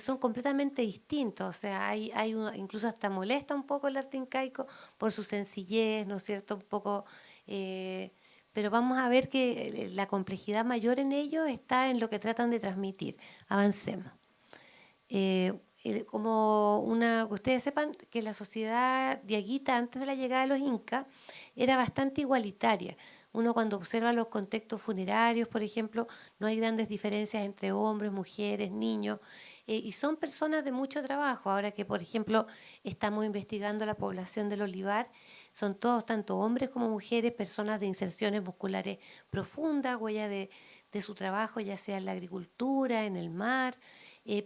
Speaker 4: son completamente distintos, o sea, incluso hasta molesta un poco el arte incaico por su sencillez, ¿no es cierto? Un poco, pero vamos a ver que la complejidad mayor en ello está en lo que tratan de transmitir. Avancemos. Que ustedes sepan que la sociedad diaguita antes de la llegada de los incas era bastante igualitaria. Uno cuando observa los contextos funerarios, por ejemplo, no hay grandes diferencias entre hombres, mujeres, niños, y son personas de mucho trabajo. Ahora que, por ejemplo, estamos investigando la población del olivar, son todos, tanto hombres como mujeres, personas de inserciones musculares profundas, huella de su trabajo, ya sea en la agricultura, en el mar,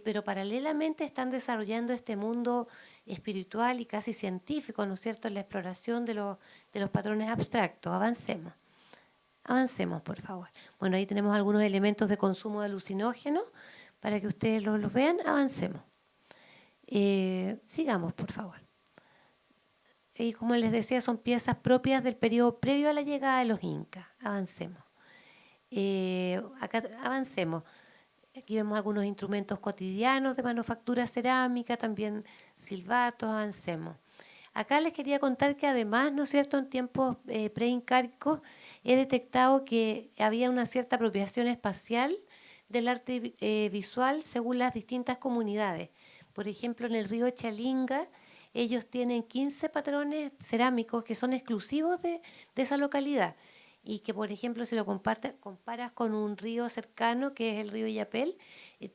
Speaker 4: pero paralelamente están desarrollando este mundo espiritual y casi científico, ¿no es cierto?, en la exploración de los patrones abstractos. Avancemos. Avancemos, por favor. Bueno, ahí tenemos algunos elementos de consumo de alucinógenos para que ustedes los vean. Avancemos. Sigamos, por favor. Y como les decía, son piezas propias del periodo previo a la llegada de los incas. Avancemos. Acá avancemos. Aquí vemos algunos instrumentos cotidianos de manufactura cerámica, también silbatos. Avancemos. Acá les quería contar que además, ¿no es cierto?, en tiempos preincáricos he detectado que había una cierta apropiación espacial del arte visual según las distintas comunidades. Por ejemplo, en el río Chalinga, ellos tienen 15 patrones cerámicos que son exclusivos de esa localidad y que, por ejemplo, si lo comparas con un río cercano, que es el río Illapel,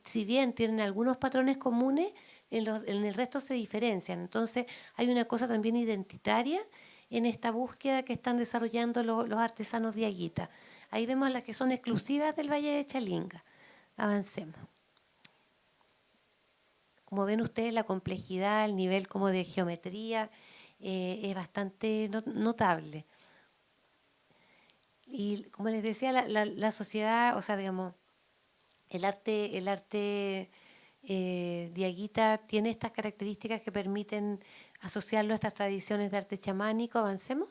Speaker 4: si bien tienen algunos patrones comunes, en el resto se diferencian. Entonces, hay una cosa también identitaria en esta búsqueda que están desarrollando los artesanos de Aguita. Ahí vemos las que son exclusivas del Valle de Chalinga. Avancemos. Como ven ustedes, la complejidad, el nivel como de geometría es bastante notable. Y como les decía, la sociedad, o sea, digamos, el arte Diaguita tiene estas características que permiten asociarlo a estas tradiciones de arte chamánico. Avancemos.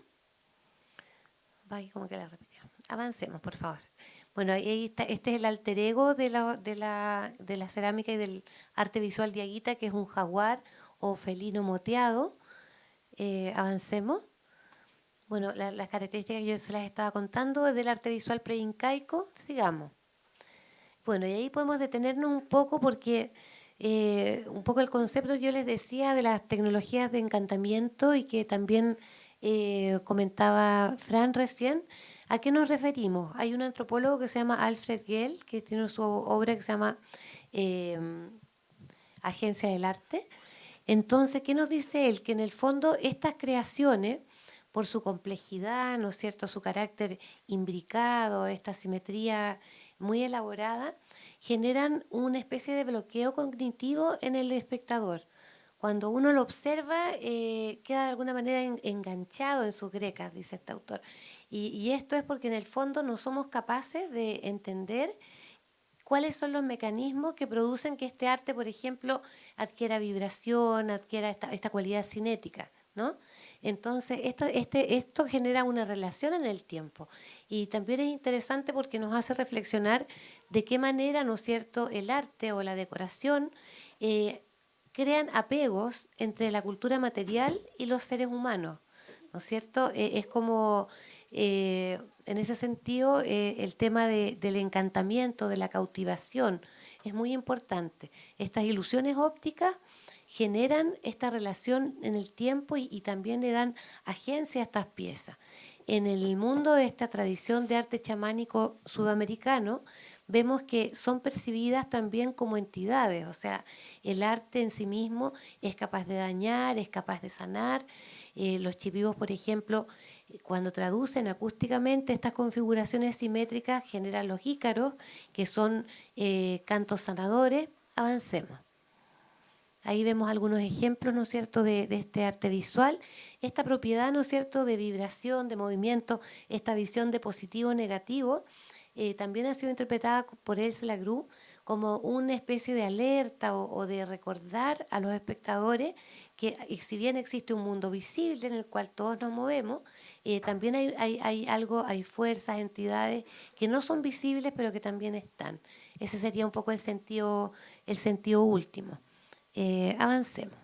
Speaker 4: Vaya, como que la repitieron. Avancemos, por favor. Bueno, ahí está, este es el alter ego de la cerámica y del arte visual Diaguita, que es un jaguar o felino moteado. Avancemos. Bueno, las características que yo se las estaba contando es del arte visual preincaico. Sigamos. Bueno, y ahí podemos detenernos un poco porque un poco el concepto, yo les decía, de las tecnologías de encantamiento y que también comentaba Fran recién. ¿A qué nos referimos? Hay un antropólogo que se llama Alfred Gell, que tiene su obra que se llama Agencia del Arte. Entonces, ¿qué nos dice él? Que en el fondo estas creaciones, por su complejidad, ¿no es cierto?, su carácter imbricado, esta simetría muy elaborada, generan una especie de bloqueo cognitivo en el espectador. Cuando uno lo observa, queda de alguna manera enganchado en sus grecas, dice este autor. Y esto es porque en el fondo no somos capaces de entender cuáles son los mecanismos que producen que este arte, por ejemplo, adquiera vibración, adquiera esta cualidad cinética, ¿no? Entonces, esto genera una relación en el tiempo y también es interesante porque nos hace reflexionar de qué manera, ¿no es cierto?, el arte o la decoración crean apegos entre la cultura material y los seres humanos, ¿no es cierto? Es como, en ese sentido, el tema del encantamiento, de la cautivación, es muy importante. Estas ilusiones ópticas generan esta relación en el tiempo y también le dan agencia a estas piezas. En el mundo de esta tradición de arte chamánico sudamericano, vemos que son percibidas también como entidades, o sea, el arte en sí mismo es capaz de dañar, es capaz de sanar. Los chipivos, por ejemplo, cuando traducen acústicamente estas configuraciones simétricas, generan los ícaros, que son cantos sanadores. Avancemos. Ahí vemos algunos ejemplos, ¿no es cierto?, de este arte visual. Esta propiedad, ¿no es cierto?, de vibración, de movimiento, esta visión de positivo negativo, también ha sido interpretada por Else Lagru como una especie de alerta o de recordar a los espectadores que si bien existe un mundo visible en el cual todos nos movemos, también hay fuerzas, entidades que no son visibles pero que también están. Ese sería un poco el sentido último. Avancemos.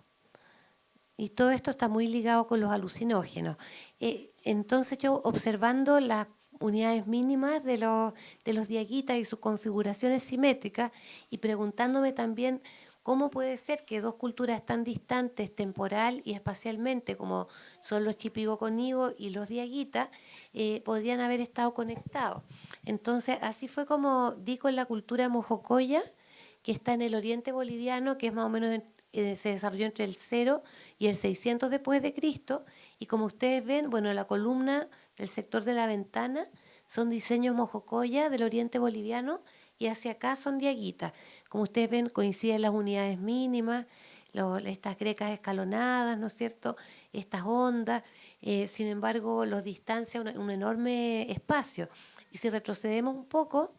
Speaker 4: Y todo esto está muy ligado con los alucinógenos. Entonces yo, observando las unidades mínimas de los diaguitas y sus configuraciones simétricas y preguntándome también ¿Cómo puede ser que dos culturas tan distantes temporal y espacialmente como son los chipibo-conibo y los diaguita podrían haber estado conectados? Entonces, así fue como di con la cultura mojocoya, que está en el oriente boliviano, que es más o menos se desarrolló entre el 0 y el 600 después de Cristo, y como ustedes ven, bueno, la columna del sector de la ventana son diseños mojocoya del oriente boliviano, y hacia acá son diaguitas. Como ustedes ven, coinciden las unidades mínimas, estas grecas escalonadas, ¿no es cierto?, estas ondas, sin embargo, los distancia un enorme espacio. Y si retrocedemos un poco,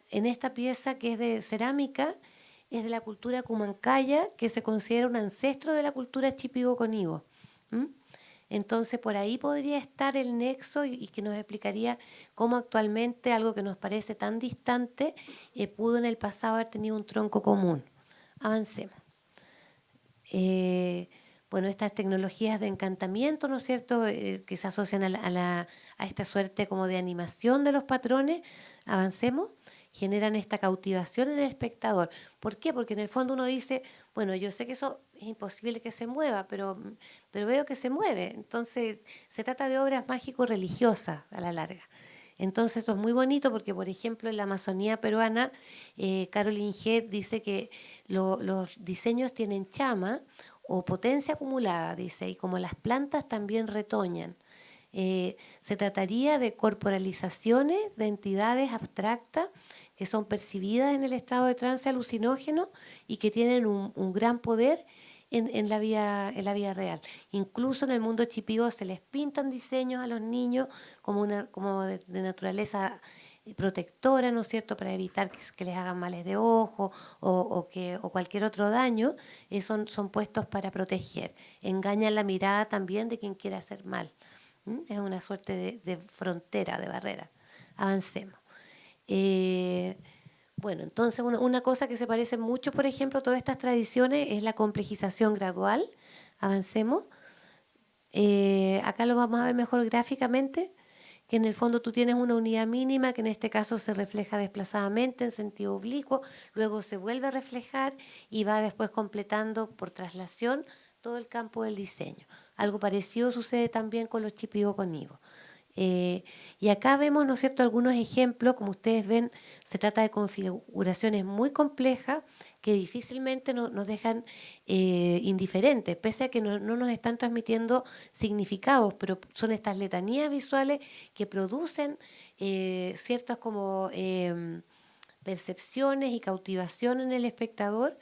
Speaker 4: en esta pieza que es de cerámica, es de la cultura cumancaya, que se considera un ancestro de la cultura chipibo-conibo. Entonces, por ahí podría estar el nexo y que nos explicaría cómo actualmente algo que nos parece tan distante pudo en el pasado haber tenido un tronco común. Avancemos. Bueno, estas tecnologías de encantamiento, ¿no es cierto?, que se asocian a esta suerte como de animación de los patrones, avancemos, generan esta cautivación en el espectador. ¿Por qué? Porque en el fondo uno dice, bueno, yo sé que eso es imposible que se mueva, pero veo que se mueve. Entonces, se trata de obras mágico-religiosas a la larga. Entonces, eso es muy bonito porque, por ejemplo, en la Amazonía peruana, Caroline Head dice que los diseños tienen chama o potencia acumulada, dice, y como las plantas también retoñan. Se trataría de corporalizaciones de entidades abstractas que son percibidas en el estado de trance alucinógeno y que tienen un gran poder en la vida real. Incluso en el mundo chipibo se les pintan diseños a los niños como de naturaleza protectora, ¿no es cierto?, para evitar que les hagan males de ojo o cualquier otro daño, son puestos para proteger. Engañan la mirada también de quien quiera hacer mal. Es una suerte de frontera, de barrera. Avancemos. Bueno, entonces una cosa que se parece mucho, por ejemplo, a todas estas tradiciones es la complejización gradual. Avancemos. Acá lo vamos a ver mejor gráficamente, que en el fondo tú tienes una unidad mínima que en este caso se refleja desplazadamente en sentido oblicuo, luego se vuelve a reflejar y va después completando por traslación todo el campo del diseño. Algo parecido sucede también con los chipibo-conibo. Y acá vemos, ¿no es cierto?, algunos ejemplos. Como ustedes ven, se trata de configuraciones muy complejas que difícilmente nos dejan indiferentes, pese a que no nos están transmitiendo significados, pero son estas letanías visuales que producen ciertas como percepciones y cautivación en el espectador.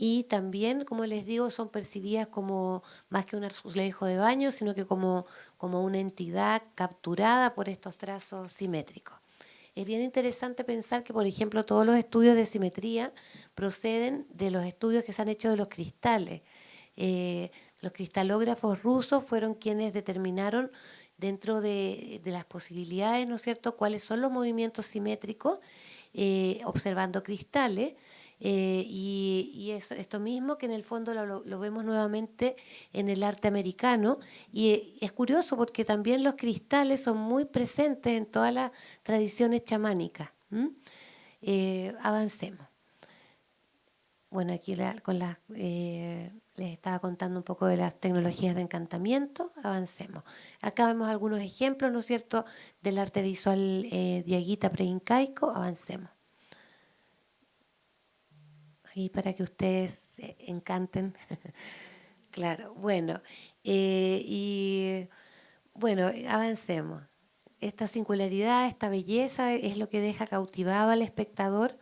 Speaker 4: Y también, como les digo, son percibidas como más que un azulejo de baño, sino que como una entidad capturada por estos trazos simétricos. Es bien interesante pensar que, por ejemplo, todos los estudios de simetría proceden de los estudios que se han hecho de los cristales. Los cristalógrafos rusos fueron quienes determinaron dentro de las posibilidades, ¿no es cierto?, cuáles son los movimientos simétricos observando cristales. Y esto mismo que en el fondo lo vemos nuevamente en el arte americano, y es curioso porque también los cristales son muy presentes en todas las tradiciones chamánicas. Avancemos. Bueno, aquí les estaba contando un poco de las tecnologías de encantamiento. Avancemos. Acá vemos algunos ejemplos, ¿no es cierto?, del arte visual diaguita preincaico. Avancemos. Y para que ustedes se encanten. Claro, bueno. Avancemos. Esta singularidad, esta belleza es lo que deja cautivado al espectador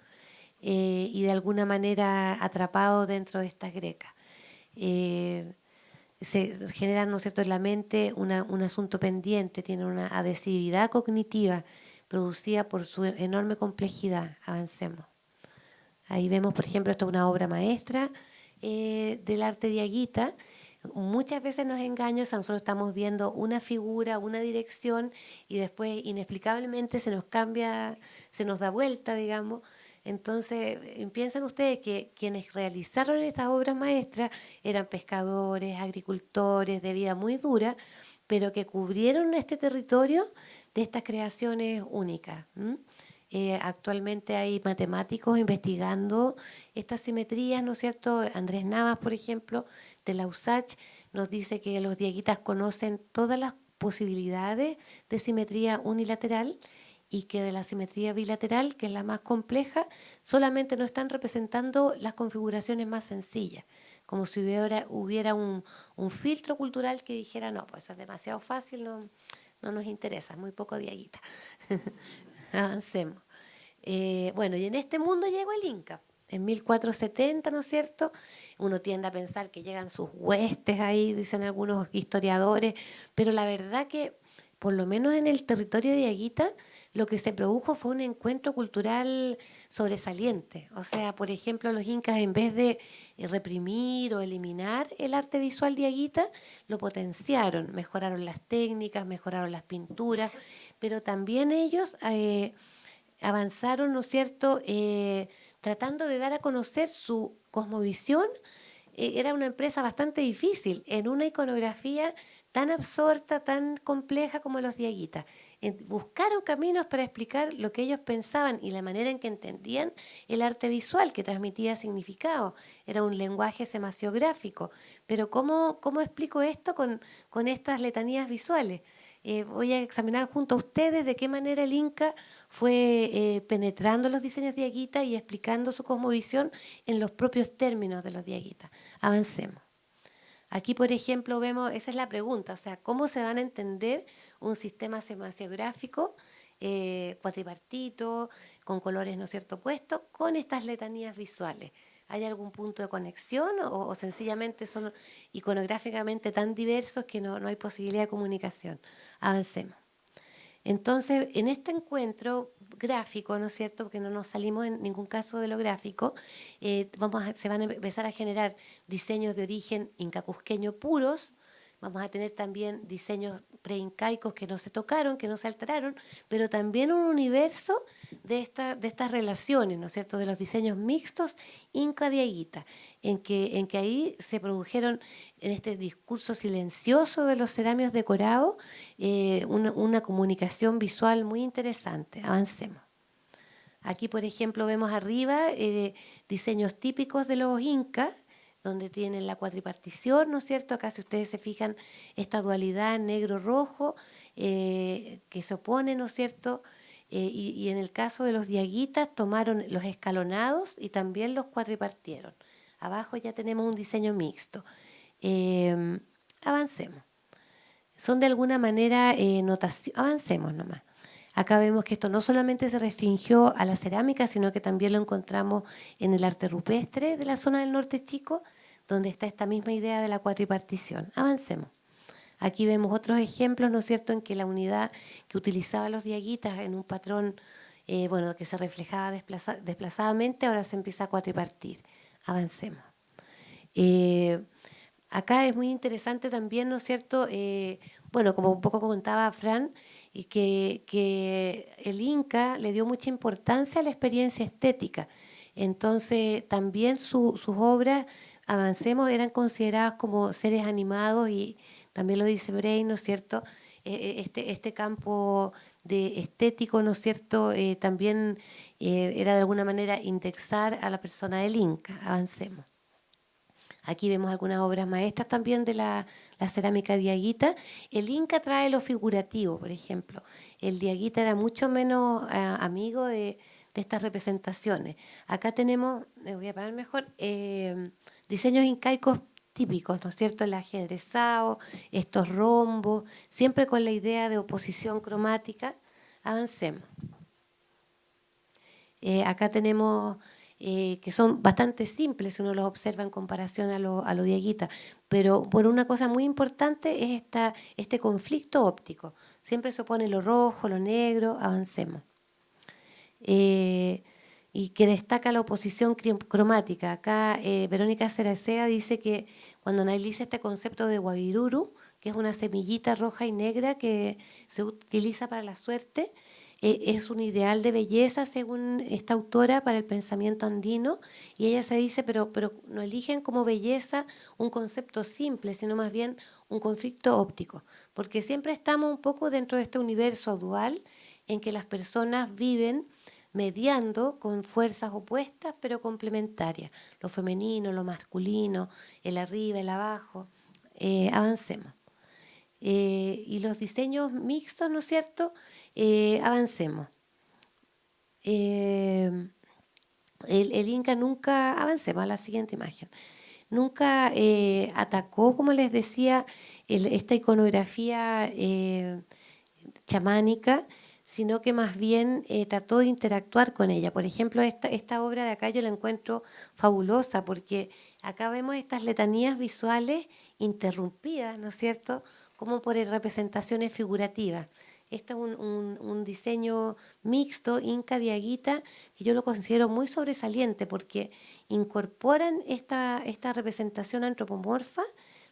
Speaker 4: y de alguna manera atrapado dentro de estas grecas. Se genera, ¿no es cierto?, en la mente un asunto pendiente, tiene una adhesividad cognitiva producida por su enorme complejidad. Avancemos. Ahí vemos, por ejemplo, esto es una obra maestra del arte diaguita. Muchas veces nos engaña, o sea, nosotros estamos viendo una figura, una dirección, y después inexplicablemente se nos cambia, se nos da vuelta, digamos. Entonces, piensen ustedes que quienes realizaron estas obras maestras eran pescadores, agricultores de vida muy dura, pero que cubrieron este territorio de estas creaciones únicas. Actualmente hay matemáticos investigando estas simetrías, ¿no es cierto? Andrés Navas, por ejemplo, de la USACH, nos dice que los dieguitas conocen todas las posibilidades de simetría unilateral y que de la simetría bilateral, que es la más compleja, solamente nos están representando las configuraciones más sencillas, como si hubiera un filtro cultural que dijera, no, pues eso es demasiado fácil, no nos interesa, muy poco dieguita. Avancemos. Bueno, y en este mundo llegó el Inca. En 1470, ¿no es cierto? Uno tiende a pensar que llegan sus huestes ahí, dicen algunos historiadores, pero la verdad que, por lo menos en el territorio de Aguita, lo que se produjo fue un encuentro cultural sobresaliente. O sea, por ejemplo, los incas, en vez de reprimir o eliminar el arte visual de Aguita, lo potenciaron, mejoraron las técnicas, mejoraron las pinturas, pero también ellos avanzaron, ¿no es cierto?, tratando de dar a conocer su cosmovisión. Era una empresa bastante difícil en una iconografía tan absorta, tan compleja como los dieguitas. Buscaron caminos para explicar lo que ellos pensaban y la manera en que entendían el arte visual, que transmitía significado. Era un lenguaje semasiográfico. Pero ¿cómo explico esto con estas letanías visuales? Voy a examinar junto a ustedes de qué manera el Inca fue penetrando los diseños dieguitas y explicando su cosmovisión en los propios términos de los dieguitas. Avancemos. Aquí, por ejemplo, vemos, esa es la pregunta, o sea, ¿cómo se van a entender un sistema semasiográfico cuatripartito, con colores, ¿no es cierto?, puestos, con estas letanías visuales? ¿Hay algún punto de conexión o sencillamente son iconográficamente tan diversos que no hay posibilidad de comunicación? Avancemos. Entonces, en este encuentro gráfico, ¿no es cierto?, porque no nos salimos en ningún caso de lo gráfico, se van a empezar a generar diseños de origen incacusqueño puros, vamos a tener también diseños preincaicos que no se tocaron, que no se alteraron, pero también un universo de estas relaciones, ¿no es cierto?, de los diseños mixtos inca-dieguita, en que ahí se produjeron, en este discurso silencioso de los ceramios decorados, una comunicación visual muy interesante. Avancemos. Aquí, por ejemplo, vemos arriba diseños típicos de los incas, donde tienen la cuatripartición, ¿no es cierto? Acá, si ustedes se fijan, esta dualidad negro-rojo que se opone, ¿no es cierto? Y en el caso de los dieguitas tomaron los escalonados y también los cuatripartieron. Abajo ya tenemos un diseño mixto. Avancemos. Son de alguna manera notación. Avancemos nomás. Acá vemos que esto no solamente se restringió a la cerámica, sino que también lo encontramos en el arte rupestre de la zona del norte chico, donde está esta misma idea de la cuatripartición. Avancemos. Aquí vemos otros ejemplos, ¿no es cierto?, en que la unidad que utilizaba los dieguitas en un patrón que se reflejaba desplazadamente, ahora se empieza a cuatripartir. Avancemos. Acá es muy interesante también, ¿no es cierto?, como un poco contaba Fran, y que el Inca le dio mucha importancia a la experiencia estética. Entonces, también sus obras, avancemos, eran consideradas como seres animados y también lo dice Brain, ¿no es cierto?, este campo de estético, ¿no es cierto?, también era de alguna manera indexar a la persona del Inca. Avancemos. Aquí vemos algunas obras maestras también de la cerámica dieguita. El Inca trae lo figurativo, por ejemplo. El dieguita era mucho menos amigo de estas representaciones. Acá tenemos, me voy a parar mejor, diseños incaicos típicos, ¿no es cierto?, el ajedrezado, estos rombos, siempre con la idea de oposición cromática. Avancemos. Acá tenemos que son bastante simples si uno los observa en comparación a lo dieguita, pero por una cosa muy importante es este conflicto óptico. Siempre se opone lo rojo, lo negro. Avancemos. Y que destaca la oposición cromática. Acá Verónica Ceracea dice que cuando analiza este concepto de guaviruru, que es una semillita roja y negra que se utiliza para la suerte, es un ideal de belleza, según esta autora, para el pensamiento andino, y ella se dice, pero no eligen como belleza un concepto simple, sino más bien un conflicto óptico, porque siempre estamos un poco dentro de este universo dual en que las personas viven mediando con fuerzas opuestas pero complementarias, lo femenino, lo masculino, el arriba, el abajo. Avancemos. Y los diseños mixtos, ¿no es cierto? Avancemos. El Inca nunca, avancemos a la siguiente imagen, nunca atacó, como les decía, esta iconografía chamánica, sino que más bien trató de interactuar con ella. Por ejemplo, esta obra de acá yo la encuentro fabulosa porque acá vemos estas letanías visuales interrumpidas, ¿no es cierto?, como por representaciones figurativas. Este es un diseño mixto, Inca Diaguita, que yo lo considero muy sobresaliente porque incorporan esta representación antropomorfa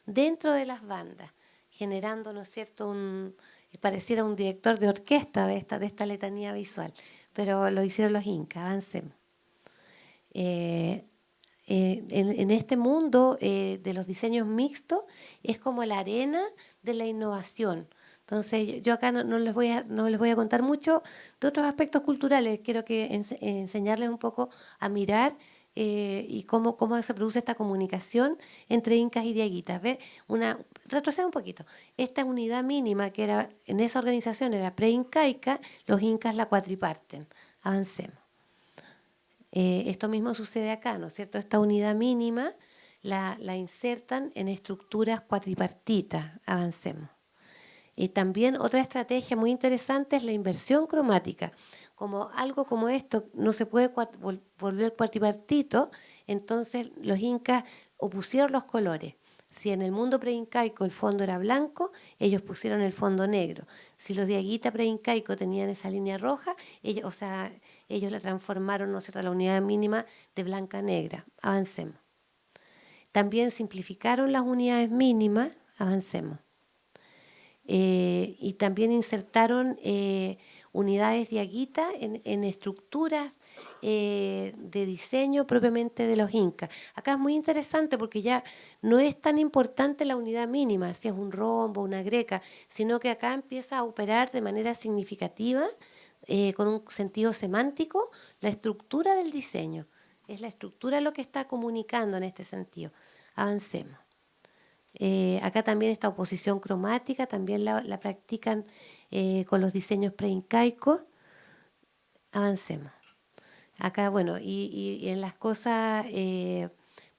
Speaker 4: dentro de las bandas, generando, ¿no es cierto?, pareciera un director de orquesta de esta letanía visual, pero lo hicieron los incas. Avancemos. En este mundo de los diseños mixtos es como la arena de la innovación. Entonces yo acá no les voy a contar mucho de otros aspectos culturales, quiero enseñarles un poco a mirar y cómo se produce esta comunicación entre incas y diaguitas. ¿Ve? Retrocede un poquito. Esta unidad mínima que era en esa organización era pre-incaica, los incas la cuatriparten. Avancemos. Esto mismo sucede acá, ¿no es cierto? Esta unidad mínima la insertan en estructuras cuatripartitas. Avancemos. Y también otra estrategia muy interesante es la inversión cromática. Como algo como esto no se puede volver cuatripartito, entonces los incas opusieron los colores. Si en el mundo preincaico el fondo era blanco, ellos pusieron el fondo negro. Si los diaguitas preincaico tenían esa línea roja, ellos la transformaron, ¿no es cierto?, a la unidad mínima de blanca a negra. Avancemos. También simplificaron las unidades mínimas. Avancemos. Y también insertaron unidades diaguita en estructuras de diseño propiamente de los incas. Acá es muy interesante porque ya no es tan importante la unidad mínima, si es un rombo, una greca, sino que acá empieza a operar de manera significativa, con un sentido semántico, la estructura del diseño. Es la estructura lo que está comunicando en este sentido. Avancemos. Acá también esta oposición cromática, también la practican con los diseños preincaicos. Avancemos. Acá, bueno, y en las cosas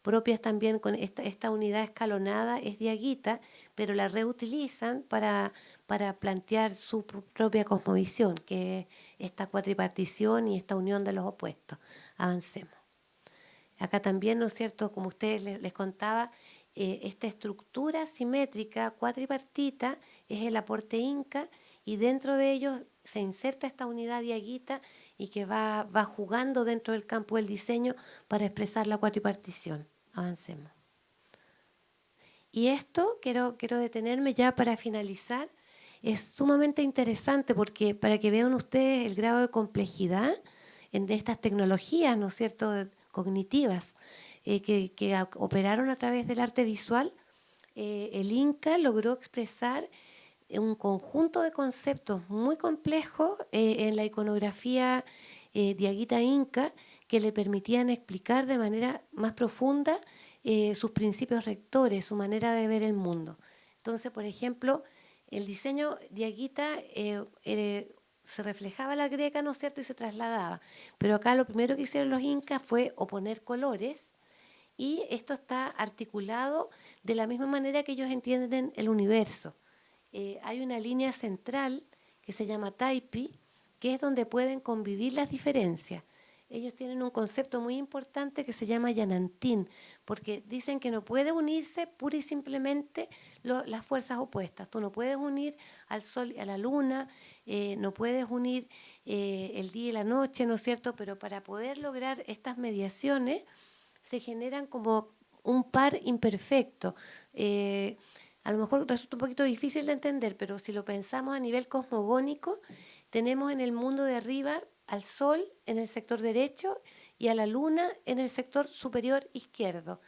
Speaker 4: propias también con esta unidad escalonada es diaguita, pero la reutilizan para plantear su propia cosmovisión, que es esta cuatripartición y esta unión de los opuestos. Avancemos. Acá también, ¿no es cierto?, como ustedes les contaba, esta estructura simétrica cuatripartita es el aporte inca y dentro de ellos se inserta esta unidad diaguita y que va jugando dentro del campo del diseño para expresar la cuatripartición. Avancemos. Y esto, quiero detenerme ya para finalizar, es sumamente interesante porque para que vean ustedes el grado de complejidad en estas tecnologías, ¿no es cierto?, cognitivas, que operaron a través del arte visual, el Inca logró expresar un conjunto de conceptos muy complejos en la iconografía diaguita inca que le permitían explicar de manera más profunda sus principios rectores, su manera de ver el mundo. Entonces, por ejemplo, el diseño diaguita se reflejaba la greca, ¿no es cierto?, y se trasladaba. Pero acá lo primero que hicieron los incas fue oponer colores y esto está articulado de la misma manera que ellos entienden el universo. Hay una línea central que se llama Taipi, que es donde pueden convivir las diferencias. Ellos tienen un concepto muy importante que se llama Yanantín, porque dicen que no puede unirse pura y simplemente las fuerzas opuestas. Tú no puedes unir al sol y a la luna, no puedes unir el día y la noche, ¿no es cierto? Pero para poder lograr estas mediaciones se generan como un par imperfecto. A lo mejor resulta un poquito difícil de entender, pero si lo pensamos a nivel cosmogónico, tenemos en el mundo de arriba al Sol en el sector derecho y a la Luna en el sector superior izquierdo.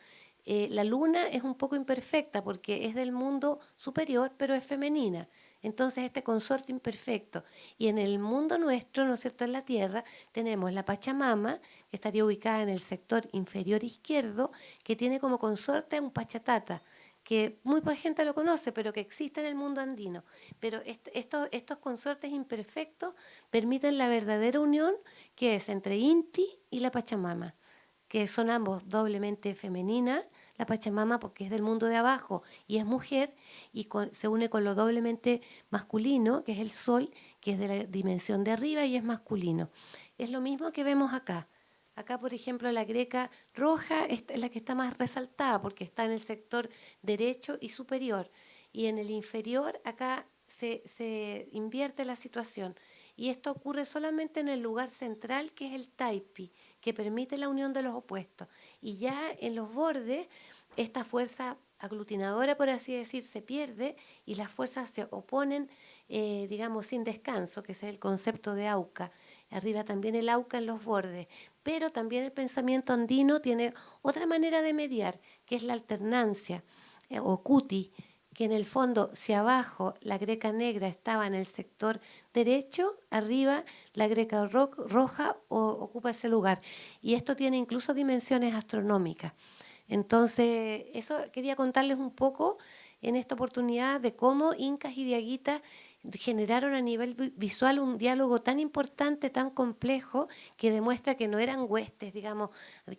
Speaker 4: La Luna es un poco imperfecta porque es del mundo superior, pero es femenina. Entonces, este consorte imperfecto. Y en el mundo nuestro, ¿no es cierto?, en la Tierra, tenemos la Pachamama, que estaría ubicada en el sector inferior izquierdo, que tiene como consorte a un Pachatata, que muy poca gente lo conoce, pero que existe en el mundo andino. Pero estos consortes imperfectos permiten la verdadera unión que es entre Inti y la Pachamama, que son ambos doblemente femeninas, la Pachamama porque es del mundo de abajo y es mujer, y se une con lo doblemente masculino, que es el sol, que es de la dimensión de arriba y es masculino. Es lo mismo que vemos acá. Acá, por ejemplo, la greca roja es la que está más resaltada porque está en el sector derecho y superior. Y en el inferior, acá se invierte la situación. Y esto ocurre solamente en el lugar central, que es el taipi, que permite la unión de los opuestos. Y ya en los bordes, esta fuerza aglutinadora, por así decir, se pierde y las fuerzas se oponen, digamos, sin descanso, que es el concepto de auca. Arriba también el auca en los bordes. Pero también el pensamiento andino tiene otra manera de mediar, que es la alternancia, o kuti, que en el fondo, si abajo la greca negra estaba en el sector derecho, arriba la greca roja ocupa ese lugar. Y esto tiene incluso dimensiones astronómicas. Entonces, eso quería contarles un poco en esta oportunidad de cómo incas y diaguitas generaron a nivel visual un diálogo tan importante, tan complejo, que demuestra que no eran huestes, digamos,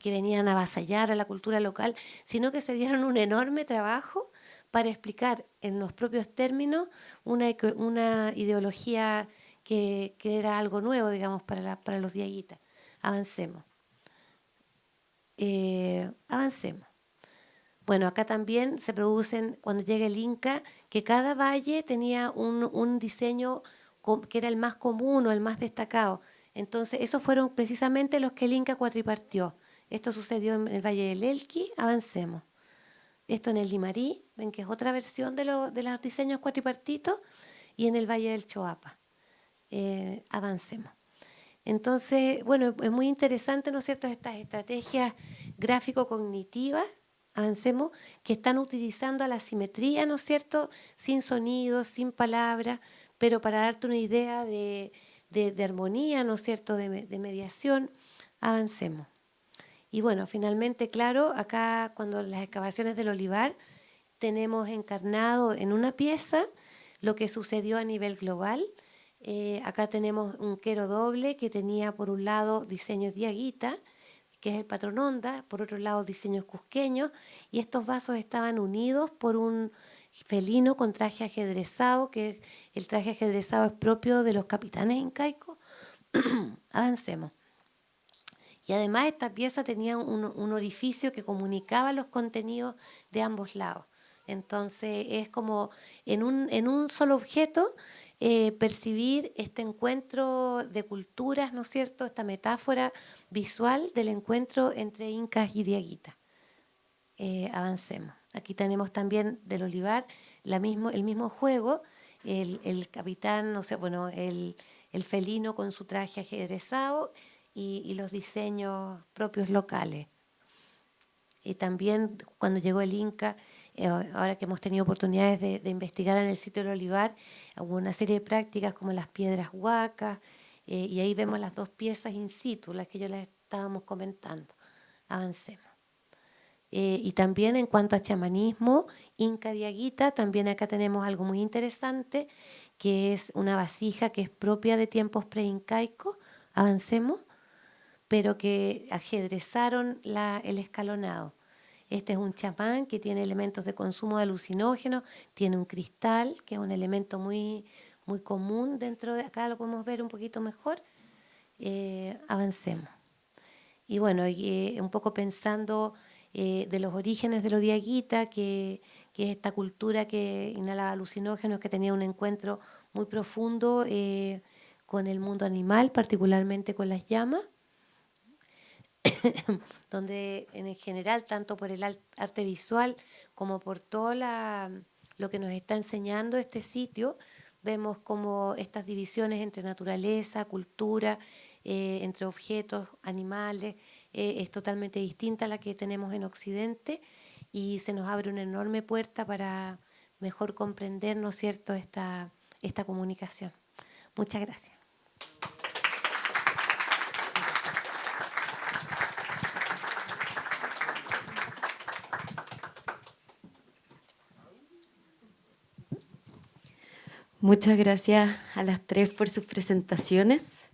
Speaker 4: que venían a avasallar a la cultura local, sino que se dieron un enorme trabajo para explicar en los propios términos una ideología que era algo nuevo, digamos, para los diaguitas. Avancemos. Avancemos. Bueno, acá también se producen, cuando llega el Inca, que cada valle tenía un diseño que era el más común o el más destacado. Entonces, esos fueron precisamente los que el Inca cuatripartió. Esto sucedió en el Valle del Elqui. Avancemos. Esto en el Limarí, ven que es otra versión de los diseños cuatripartitos, y en el Valle del Choapa. Avancemos. Entonces, bueno, es muy interesante, ¿no es cierto?, estas estrategias gráfico-cognitivas, avancemos, que están utilizando a la simetría, ¿no es cierto?, sin sonidos, sin palabras, pero para darte una idea de armonía, ¿no es cierto?, de mediación. Avancemos. Y bueno, finalmente, claro, acá cuando las excavaciones del olivar tenemos encarnado en una pieza lo que sucedió a nivel global. Acá tenemos un quero doble que tenía por un lado diseños diaguita, que es el patrón onda, por otro lado diseños cusqueños, y estos vasos estaban unidos por un felino con traje ajedrezado, que el traje ajedrezado es propio de los capitanes incaicos. Avancemos. Y además esta pieza tenía un orificio que comunicaba los contenidos de ambos lados. Entonces es como en un solo objeto percibir este encuentro de culturas, ¿no es cierto?, esta metáfora visual del encuentro entre incas y diaguitas. Avancemos. Aquí tenemos también del olivar el mismo juego, el capitán, no sé, bueno, el felino con su traje ajedrezado y los diseños propios locales. Y también cuando llegó el Inca, ahora que hemos tenido oportunidades de investigar en el sitio del olivar, hubo una serie de prácticas como las piedras huacas, y ahí vemos las dos piezas in situ, las que yo les estábamos comentando. Avancemos. Y también en cuanto a chamanismo, Inca Diaguita, también acá tenemos algo muy interesante, que es una vasija que es propia de tiempos preincaicos. Avancemos. Pero que ajedrezaron el escalonado. Este es un chamán que tiene elementos de consumo de alucinógenos, tiene un cristal, que es un elemento muy, muy común dentro de acá, lo podemos ver un poquito mejor. Avancemos. Y bueno, un poco pensando de los orígenes de los diaguita, que es esta cultura que inhalaba alucinógenos, que tenía un encuentro muy profundo con el mundo animal, particularmente con las llamas. Donde en general, tanto por el arte visual como por todo lo que nos está enseñando este sitio, vemos como estas divisiones entre naturaleza, cultura, entre objetos, animales, es totalmente distinta a la que tenemos en Occidente, y se nos abre una enorme puerta para mejor comprender, ¿no es cierto?, esta esta comunicación. Muchas gracias.
Speaker 1: Muchas gracias a las tres por sus presentaciones.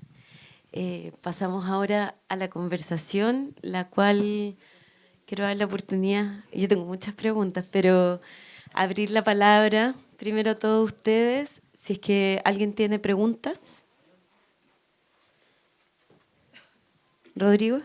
Speaker 1: Pasamos ahora a la conversación, la cual quiero dar la oportunidad, yo tengo muchas preguntas, pero abrir la palabra primero a todos ustedes, si es que alguien tiene preguntas. Rodrigo.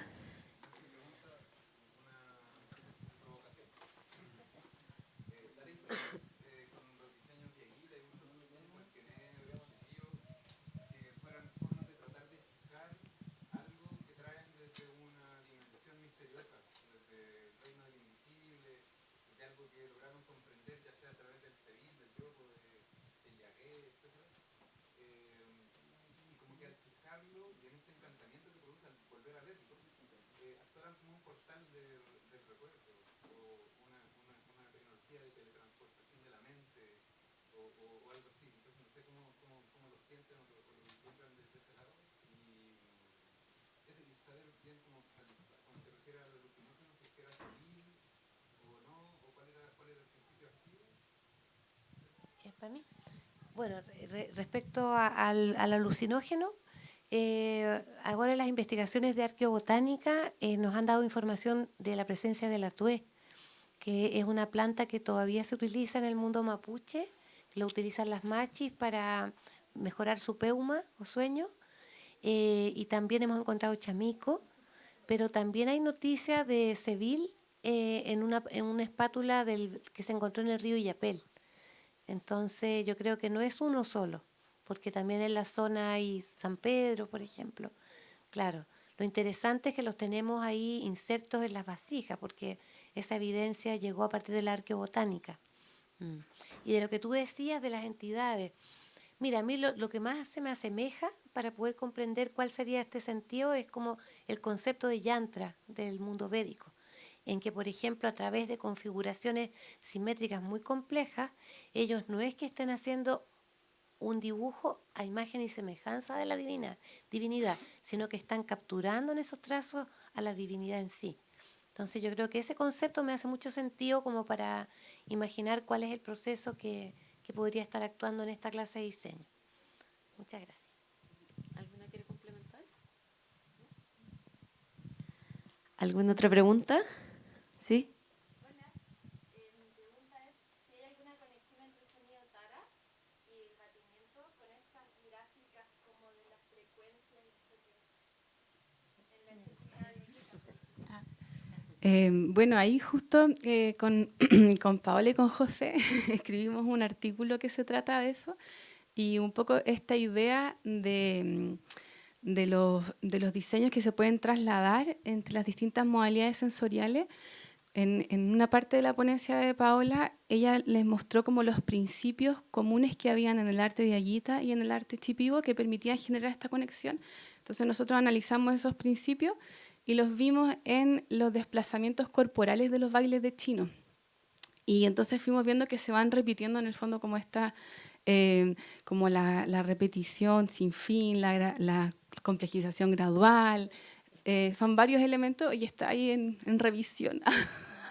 Speaker 4: ¿Para mí? Bueno, respecto al alucinógeno, ahora las investigaciones de arqueobotánica nos han dado información de la presencia de la tué, que es una planta que todavía se utiliza en el mundo mapuche, que lo utilizan las machis para mejorar su peuma o sueño, y también hemos encontrado chamico, pero también hay noticias de Seville en una espátula que se encontró en el río Illapel. Entonces yo creo que no es uno solo, porque también en la zona hay San Pedro, por ejemplo. Claro, lo interesante es que los tenemos ahí insertos en las vasijas, porque esa evidencia llegó a partir de la arqueobotánica. Y de lo que tú decías de las entidades, mira, a mí lo que más se me asemeja para poder comprender cuál sería este sentido es como el concepto de yantra del mundo védico, en que, por ejemplo, a través de configuraciones simétricas muy complejas, ellos no es que estén haciendo un dibujo a imagen y semejanza de la divinidad, sino que están capturando en esos trazos a la divinidad en sí. Entonces yo creo que ese concepto me hace mucho sentido como para imaginar cuál es el proceso que podría estar actuando en esta clase de diseño. Muchas gracias.
Speaker 1: ¿Alguna quiere complementar? ¿Alguna otra pregunta? ¿Sí?
Speaker 5: Hola, mi pregunta es si hay alguna conexión entre sonido tara y el batimiento con estas gráficas como de las frecuencias y esto que en la estética de
Speaker 3: Bueno, ahí justo con Paola y con José escribimos un artículo que se trata de eso y un poco esta idea de los diseños que se pueden trasladar entre las distintas modalidades sensoriales. En una parte de la ponencia de Paola, ella les mostró como los principios comunes que habían en el arte de Ayita y en el arte Shipibo que permitían generar esta conexión. Entonces nosotros analizamos esos principios y los vimos en los desplazamientos corporales de los bailes de chino. Y entonces fuimos viendo que se van repitiendo en el fondo como esta, como la repetición sin fin, la complejización gradual. Son varios elementos y está ahí en revisión.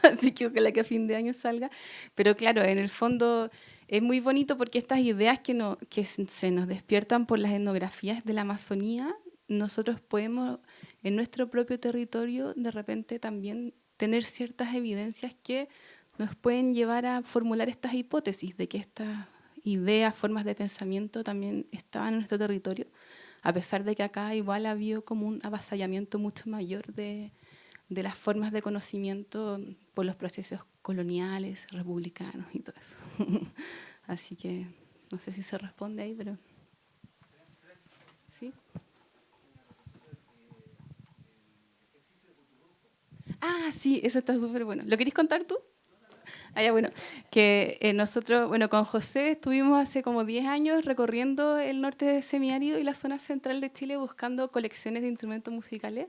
Speaker 3: Así que ojalá que a fin de año salga. Pero claro, en el fondo es muy bonito porque estas ideas que se nos despiertan por las etnografías de la Amazonía, nosotros podemos en nuestro propio territorio de repente también tener ciertas evidencias que nos pueden llevar a formular estas hipótesis de que estas ideas, formas de pensamiento también estaban en nuestro territorio, a pesar de que acá igual ha habido como un avasallamiento mucho mayor de las formas de conocimiento por los procesos coloniales, republicanos y todo eso. Así que no sé si se responde ahí, pero sí. Ah, sí, eso está súper bueno. ¿Lo querés contar tú? Ah, ya, bueno, que nosotros, bueno, con José estuvimos hace como 10 años recorriendo el norte semiárido y la zona central de Chile buscando colecciones de instrumentos musicales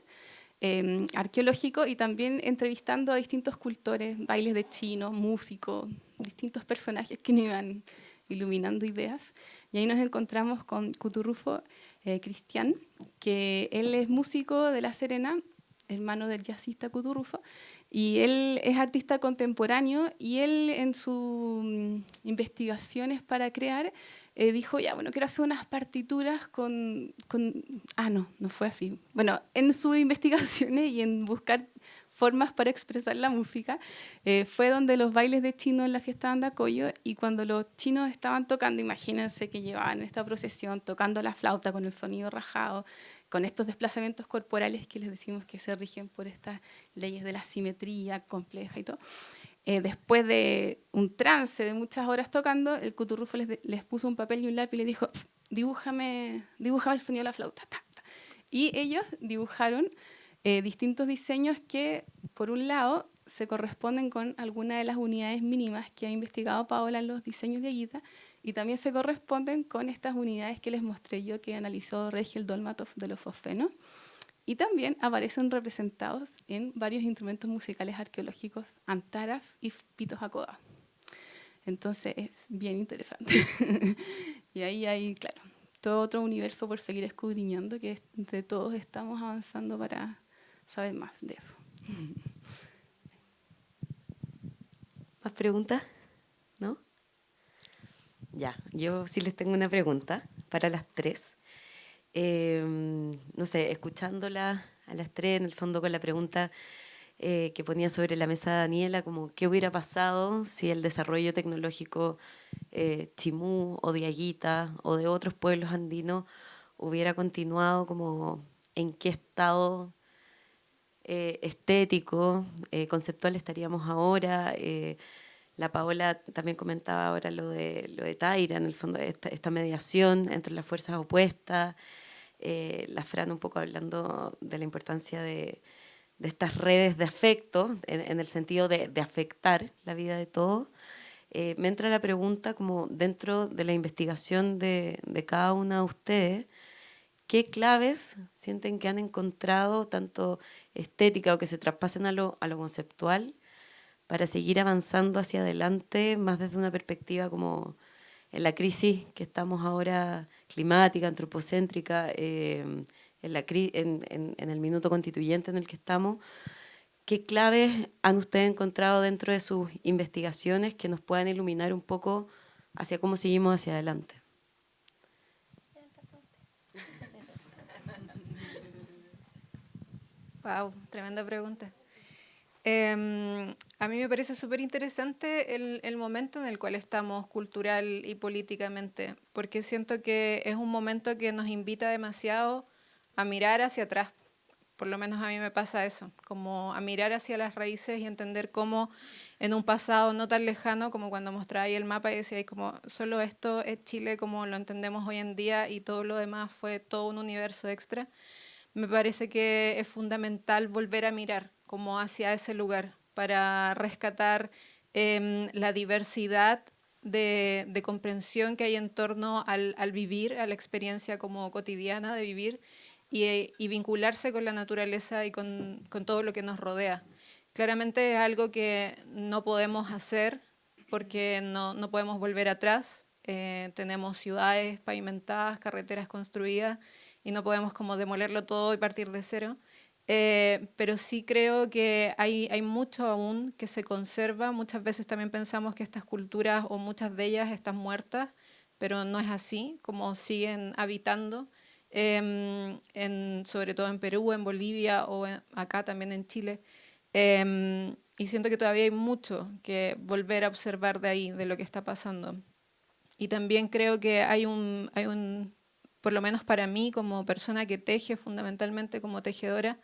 Speaker 3: arqueológicos y también entrevistando a distintos cultores, bailes de chinos, músicos, distintos personajes que nos iban iluminando ideas. Y ahí nos encontramos con Cuturrufo Cristian, que él es músico de La Serena, hermano del jazzista Cuturrufo, y él es artista contemporáneo, y él en sus investigaciones para crear dijo, ya, bueno, quiero hacer unas partituras no fue así. Bueno, en sus investigaciones y en buscar formas para expresar la música, fue donde los bailes de chino en la fiesta de Andacollo, y cuando los chinos estaban tocando, imagínense que llevaban esta procesión tocando la flauta con el sonido rajado, con estos desplazamientos corporales que les decimos que se rigen por estas leyes de la simetría compleja y todo. Después de un trance de muchas horas tocando, el Cuturrufo les puso un papel y un lápiz y les dijo, dibújame el sonido de la flauta. Ta, ta. Y ellos dibujaron distintos diseños que, por un lado, se corresponden con algunas de las unidades mínimas que ha investigado Paola en los diseños de Aguita, y también se corresponden con estas unidades que les mostré yo, que analizó Regiel Dolmatov de los fosfenos, y también aparecen representados en varios instrumentos musicales arqueológicos, antaras y pitos acodados. Entonces es bien interesante. Y ahí hay, claro, todo otro universo por seguir escudriñando, que entre todos estamos avanzando para saber más de eso.
Speaker 1: ¿Más preguntas? ¿No? Ya, yo sí les tengo una pregunta para las tres. No sé, escuchándola a las tres, en el fondo con la pregunta que ponía sobre la mesa Daniela, como qué hubiera pasado si el desarrollo tecnológico chimú o de Aguita o de otros pueblos andinos hubiera continuado, como en qué estado estético, conceptual estaríamos ahora. La Paola también comentaba ahora lo de Taira, en el fondo esta mediación entre las fuerzas opuestas. La Fran un poco hablando de la importancia de estas redes de afecto, en el sentido de afectar la vida de todos. Me entra la pregunta, como dentro de la investigación de cada una de ustedes, ¿qué claves sienten que han encontrado, tanto estética o que se traspasen a lo conceptual, para seguir avanzando hacia adelante, más desde una perspectiva como en la crisis que estamos ahora, climática, antropocéntrica, en el minuto constituyente en el que estamos? ¿Qué claves han ustedes encontrado dentro de sus investigaciones que nos puedan iluminar un poco hacia cómo seguimos hacia adelante?
Speaker 2: Wow, tremenda pregunta. A mí me parece súper interesante el momento en el cual estamos cultural y políticamente, porque siento que es un momento que nos invita demasiado a mirar hacia atrás. Por lo menos a mí me pasa eso, como a mirar hacia las raíces y entender cómo en un pasado no tan lejano, como cuando mostraba ahí el mapa y decía, como solo esto es Chile como lo entendemos hoy en día y todo lo demás fue todo un universo extra. Me parece que es fundamental volver a mirar como hacia ese lugar para rescatar la diversidad de comprensión que hay en torno al vivir, a la experiencia como cotidiana de vivir y vincularse con la naturaleza y con todo lo que nos rodea. Claramente es algo que no podemos hacer porque no podemos volver atrás. Tenemos ciudades pavimentadas, carreteras construidas, y no podemos como demolerlo todo y partir de cero. Pero sí creo que hay mucho aún que se conserva. Muchas veces también pensamos que estas culturas o muchas de ellas están muertas, pero no es así, como siguen habitando, sobre todo en Perú, en Bolivia o acá también en Chile. Y siento que todavía hay mucho que volver a observar de ahí, de lo que está pasando. Y también creo que hay un por lo menos para mí como persona que teje, fundamentalmente como tejedora,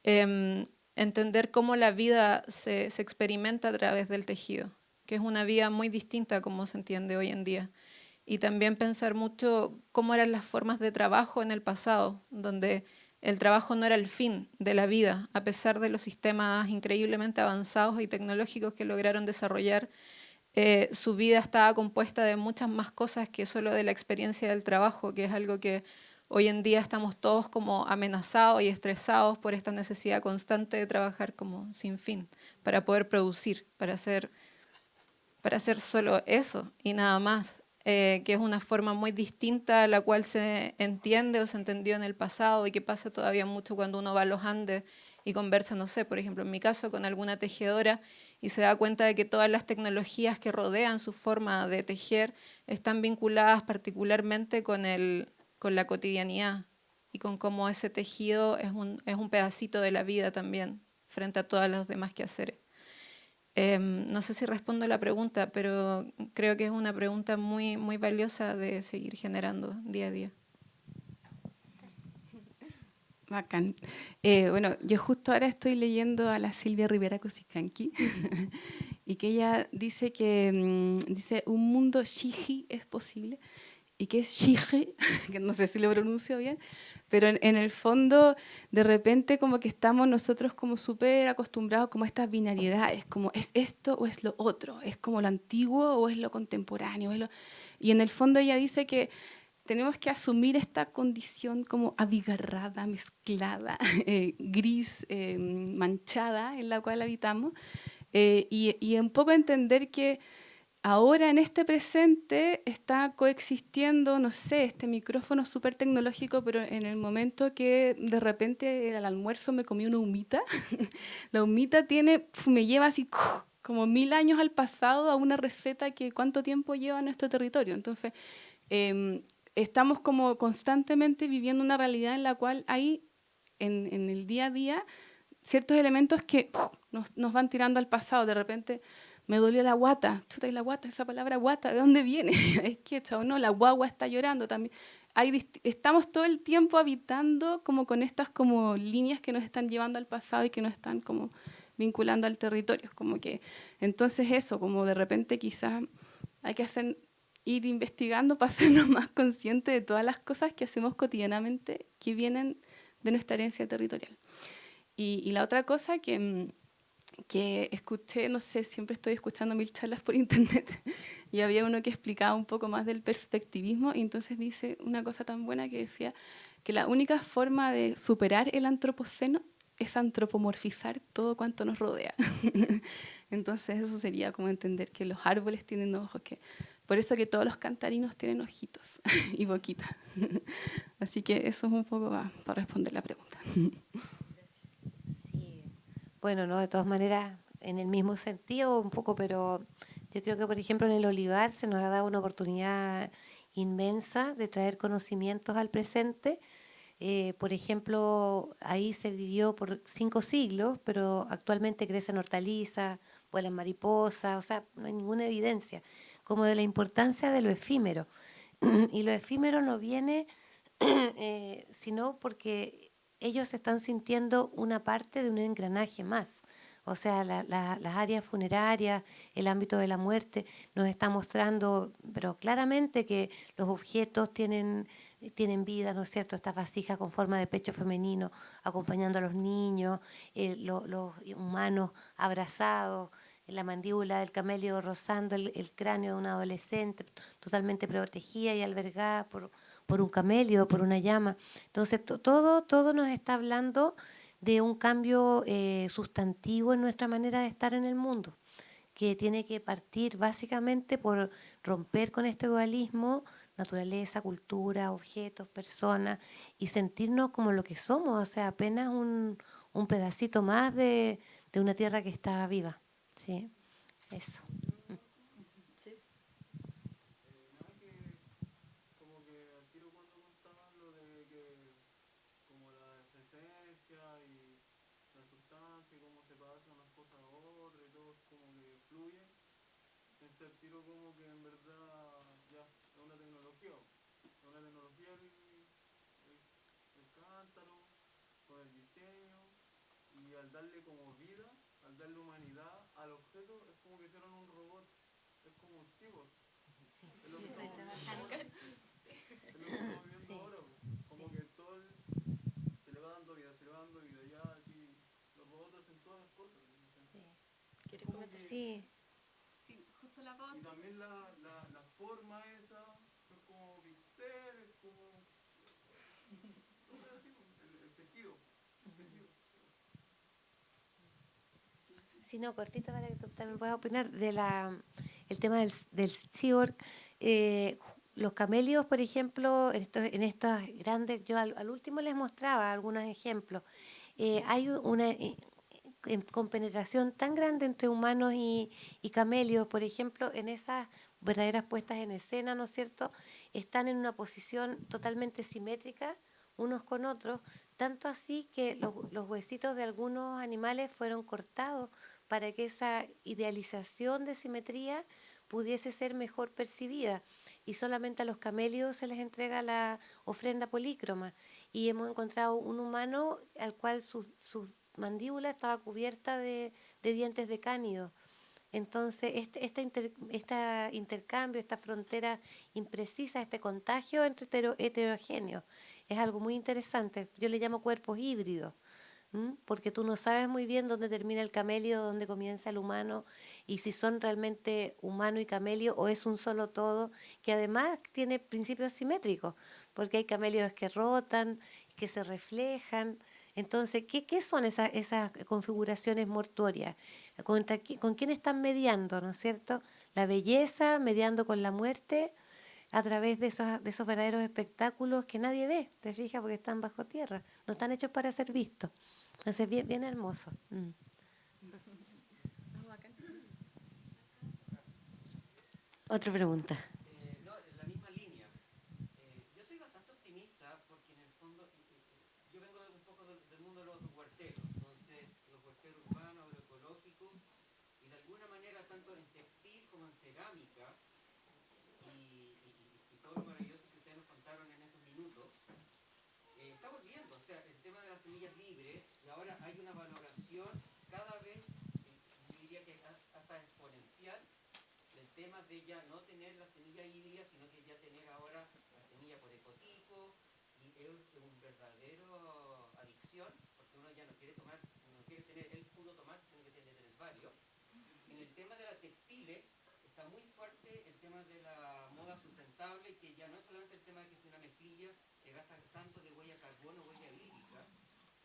Speaker 2: entender cómo la vida se experimenta a través del tejido, que es una vida muy distinta a cómo se entiende hoy en día. Y también pensar mucho cómo eran las formas de trabajo en el pasado, donde el trabajo no era el fin de la vida, a pesar de los sistemas increíblemente avanzados y tecnológicos que lograron desarrollar. Su vida estaba compuesta de muchas más cosas que solo de la experiencia del trabajo, que es algo que hoy en día estamos todos como amenazados y estresados por esta necesidad constante de trabajar como sin fin, para poder producir, para hacer solo eso y nada más. que es una forma muy distinta a la cual se entiende o se entendió en el pasado y que pasa todavía mucho cuando uno va a los Andes y conversa, no sé, por ejemplo, en mi caso, con alguna tejedora y se da cuenta de que todas las tecnologías que rodean su forma de tejer están vinculadas particularmente con la cotidianidad y con cómo ese tejido es un pedacito de la vida también frente a todos los demás quehaceres. No sé si respondo a la pregunta, pero creo que es una pregunta muy, muy valiosa de seguir generando día a día.
Speaker 3: Bacán. Bueno, yo justo ahora estoy leyendo a la Silvia Rivera Cusicanqui y que ella dice que dice un mundo shiji es posible y que es shiji, que no sé si lo pronuncio bien, pero en el fondo de repente como que estamos nosotros como súper acostumbrados como a estas binariedades, como es esto o es lo otro, es como lo antiguo o es lo contemporáneo, y en el fondo ella dice que tenemos que asumir esta condición como abigarrada, mezclada, gris, manchada en la cual habitamos y un poco entender que ahora en este presente está coexistiendo, no sé, este micrófono súper tecnológico, pero en el momento que de repente al almuerzo me comí una humita, la humita me lleva así como 1000 años al pasado a una receta que cuánto tiempo lleva en nuestro territorio. Entonces, estamos como constantemente viviendo una realidad en la cual hay en el día a día ciertos elementos que nos van tirando al pasado. De repente me dolió la guata. Chuta, y la guata, esa palabra guata, ¿de dónde viene? Es que, chao, no, la guagua está llorando también. Estamos todo el tiempo habitando como con estas como líneas que nos están llevando al pasado y que nos están como vinculando al territorio. Como que, entonces eso, como de repente quizás hay que ir investigando para hacernos más conscientes de todas las cosas que hacemos cotidianamente que vienen de nuestra herencia territorial. Y la otra cosa que escuché, no sé, siempre estoy escuchando 1000 charlas por internet y había uno que explicaba un poco más del perspectivismo y entonces dice una cosa tan buena que decía que la única forma de superar el antropoceno es antropomorfizar todo cuanto nos rodea. Entonces eso sería como entender que los árboles tienen ojos, por eso que todos los cantarinos tienen ojitos y boquitas. Así que eso es un poco para responder la pregunta.
Speaker 4: Sí, bueno, no, de todas maneras, en el mismo sentido un poco, pero yo creo que, por ejemplo, en el olivar se nos ha dado una oportunidad inmensa de traer conocimientos al presente. Por ejemplo, ahí se vivió por 5 siglos, pero actualmente crecen hortalizas, vuelan mariposas, o sea, no hay ninguna evidencia como de la importancia de lo efímero. Y lo efímero no viene sino porque ellos están sintiendo una parte de un engranaje más. O sea, las áreas funerarias, el ámbito de la muerte, nos está mostrando, pero claramente que los objetos tienen vida, ¿no es cierto? Estas vasijas con forma de pecho femenino, acompañando a los niños, los humanos abrazados, la mandíbula del camello rozando el cráneo de una adolescente, totalmente protegida y albergada por un camello, por una llama. Entonces, todo nos está hablando de un cambio sustantivo en nuestra manera de estar en el mundo, que tiene que partir básicamente por romper con este dualismo, naturaleza, cultura, objetos, personas, y sentirnos como lo que somos, o sea, apenas un pedacito más de una tierra que está viva. ¿Sí? Eso. Sí.
Speaker 3: Sí, justo la pauta.
Speaker 6: Y también la forma esa, es como pincel, es como... el tejido.
Speaker 4: Sí, no, cortito para que tú también puedas opinar el tema del cyborg. los camelios, por ejemplo, en estos grandes, yo al último les mostraba algunos ejemplos. Hay una compenetración tan grande entre humanos y camelios, por ejemplo, en esas verdaderas puestas en escena, ¿no es cierto? Están en una posición totalmente simétrica unos con otros, tanto así que los huesitos de algunos animales fueron cortados para que esa idealización de simetría pudiese ser mejor percibida, y solamente a los camelios se les entrega la ofrenda polícroma, y hemos encontrado un humano al cual su mandíbula estaba cubierta de dientes de cánido. Entonces, este intercambio, esta frontera imprecisa, este contagio entre heterogéneos, es algo muy interesante. Yo le llamo cuerpos híbridos, porque tú no sabes muy bien dónde termina el camelio, dónde comienza el humano, y si son realmente humano y camelio o es un solo todo, que además tiene principios simétricos, porque hay camelios que rotan, que se reflejan. Entonces, ¿qué son esas configuraciones mortuorias? ¿Con quién están mediando, no es cierto? La belleza mediando con la muerte a través de esos verdaderos espectáculos que nadie ve, ¿te fijas? Porque están bajo tierra, no están hechos para ser vistos. Entonces, bien, bien hermoso.
Speaker 1: Otra pregunta.
Speaker 7: No, en la misma línea. Yo soy bastante optimista porque en el fondo yo vengo un poco del mundo de los huerteros, entonces los huerteros urbanos, agroecológicos, y de alguna manera tanto en textil como en cerámica y todo lo maravilloso que ustedes nos contaron en estos minutos, estamos viendo, o sea, el tema de las semillas libres, y ahora hay una valoración cada vez, yo diría que hasta exponencial, el tema de ya no tener la semilla híbrida, sino que ya tener ahora la semilla por ecotipo, y es un verdadero adicción, porque uno ya no quiere tener el puro tomate, sino que tiene que tener varios. En el tema de la textiles, está muy fuerte el tema de la moda sustentable, que ya no es solamente el tema de que es una mezclilla que gasta tanto de huella carbono, huella hídrica,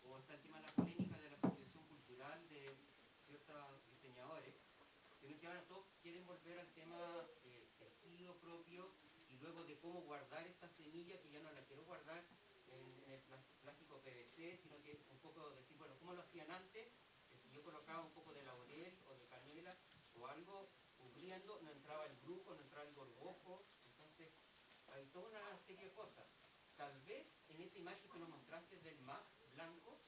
Speaker 7: o está el tema de la polémica de la apropiación cultural de ciertos diseñadores, sino que ahora todos quieren volver al tema tejido propio, y luego de cómo guardar esta semilla, que ya no la quiero guardar en el plástico PVC, sino que un poco decir, bueno, ¿cómo lo hacían antes? Que si yo colocaba un poco de laurel o de canela o algo cubriendo, no entraba el brujo, no entraba el gorgojo. Entonces hay toda una serie de cosas. Tal vez en esa imagen que nos mostraste del MAC blanco,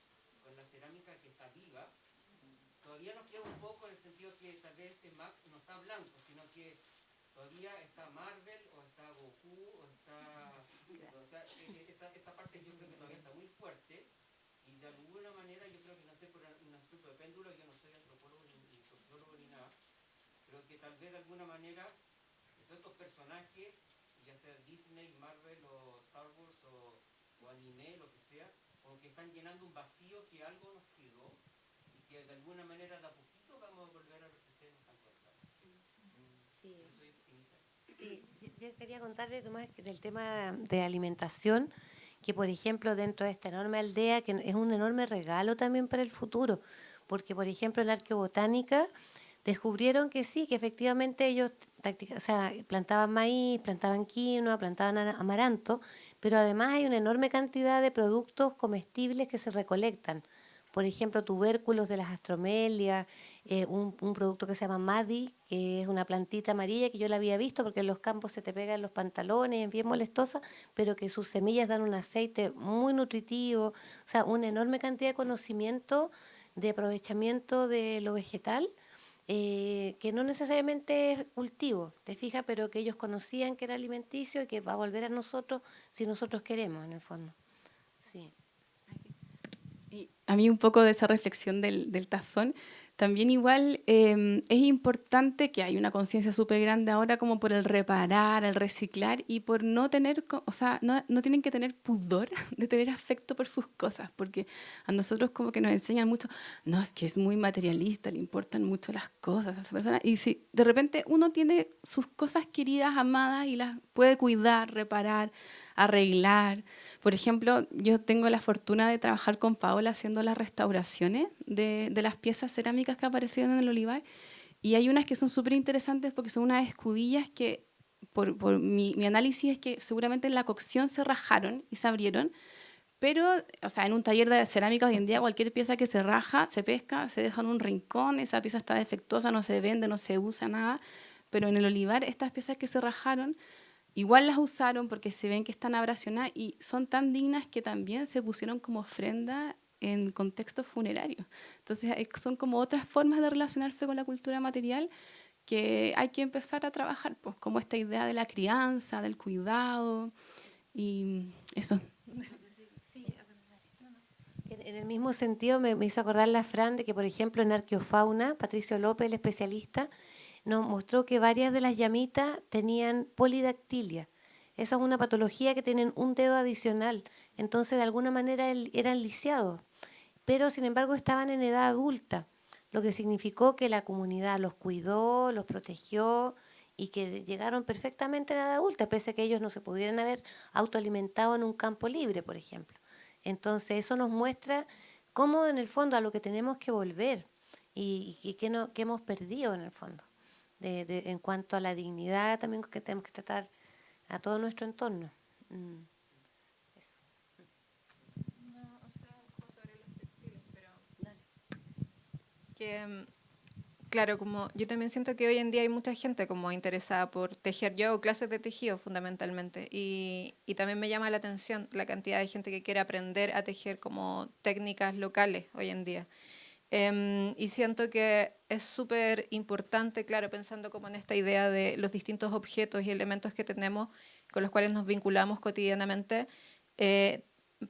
Speaker 7: con la cerámica que está viva, todavía nos queda un poco en el sentido que tal vez el Mac no está blanco, sino que todavía está Marvel, o está Goku, o está... O sea, esa parte yo creo que todavía está muy fuerte, y de alguna manera yo creo que, no sé, por un asunto de péndulo, yo no soy antropólogo ni sociólogo ni nada, creo que tal vez de alguna manera todos estos personajes, ya sea Disney, Marvel, o Star Wars, o anime, lo que sea, como que están llenando un vacío que algo nos quedó, que de alguna manera de a poquito vamos a volver a lo que ustedes nos han contado.
Speaker 4: Sí. Yo soy optimista. Sí, yo quería contarles más del tema de alimentación, que por ejemplo dentro de esta enorme aldea, que es un enorme regalo también para el futuro, porque por ejemplo en arqueobotánica descubrieron que sí, que efectivamente ellos plantaban maíz, plantaban quinoa, plantaban amaranto, pero además hay una enorme cantidad de productos comestibles que se recolectan. Por ejemplo, tubérculos de las astromelias, un producto que se llama Madi, que es una plantita amarilla que yo la había visto porque en los campos se te pega en los pantalones, es bien molestosa, pero que sus semillas dan un aceite muy nutritivo. O sea, una enorme cantidad de conocimiento de aprovechamiento de lo vegetal, que no necesariamente es cultivo, te fijas, pero que ellos conocían que era alimenticio y que va a volver a nosotros si nosotros queremos, en el fondo. Sí.
Speaker 3: Y a mí un poco de esa reflexión del tazón, también igual es importante que hay una conciencia súper grande ahora como por el reparar, el reciclar, y por no tener, o sea, no tienen que tener pudor de tener afecto por sus cosas, porque a nosotros como que nos enseñan mucho, no, es que es muy materialista, le importan mucho las cosas a esa persona, y si de repente uno tiene sus cosas queridas, amadas, y las puede cuidar, reparar, arreglar. Por ejemplo, yo tengo la fortuna de trabajar con Paola haciendo las restauraciones de las piezas cerámicas que aparecieron en el olivar, y hay unas que son súper interesantes porque son unas escudillas que por mi análisis es que seguramente en la cocción se rajaron y se abrieron, pero, o sea, en un taller de cerámica hoy en día cualquier pieza que se raja, se pesca, se deja en un rincón, esa pieza está defectuosa, no se vende, no se usa nada, pero en el olivar estas piezas que se rajaron igual las usaron porque se ven que están abrasionadas y son tan dignas que también se pusieron como ofrenda en contextos funerarios. Entonces son como otras formas de relacionarse con la cultura material que hay que empezar a trabajar, pues, como esta idea de la crianza, del cuidado y eso.
Speaker 4: En el mismo sentido me hizo acordar la Fran de que, por ejemplo, en arqueofauna, Patricio López, el especialista, nos mostró que varias de las llamitas tenían polidactilia. Esa es una patología que tienen un dedo adicional, entonces de alguna manera eran lisiados, pero sin embargo estaban en edad adulta, lo que significó que la comunidad los cuidó, los protegió y que llegaron perfectamente a la edad adulta, pese a que ellos no se pudieran haber autoalimentado en un campo libre, por ejemplo. Entonces eso nos muestra cómo en el fondo a lo que tenemos que volver y que hemos perdido en el fondo, en cuanto a la dignidad también que tenemos que tratar a todo nuestro entorno. Eso.
Speaker 2: No, o sea, como sobre los textiles, pero que claro, como yo también siento que hoy en día hay mucha gente como interesada por tejer. Yo hago clases de tejido fundamentalmente y también me llama la atención la cantidad de gente que quiere aprender a tejer como técnicas locales hoy en día. Y siento que es súper importante, claro, pensando como en esta idea de los distintos objetos y elementos que tenemos con los cuales nos vinculamos cotidianamente.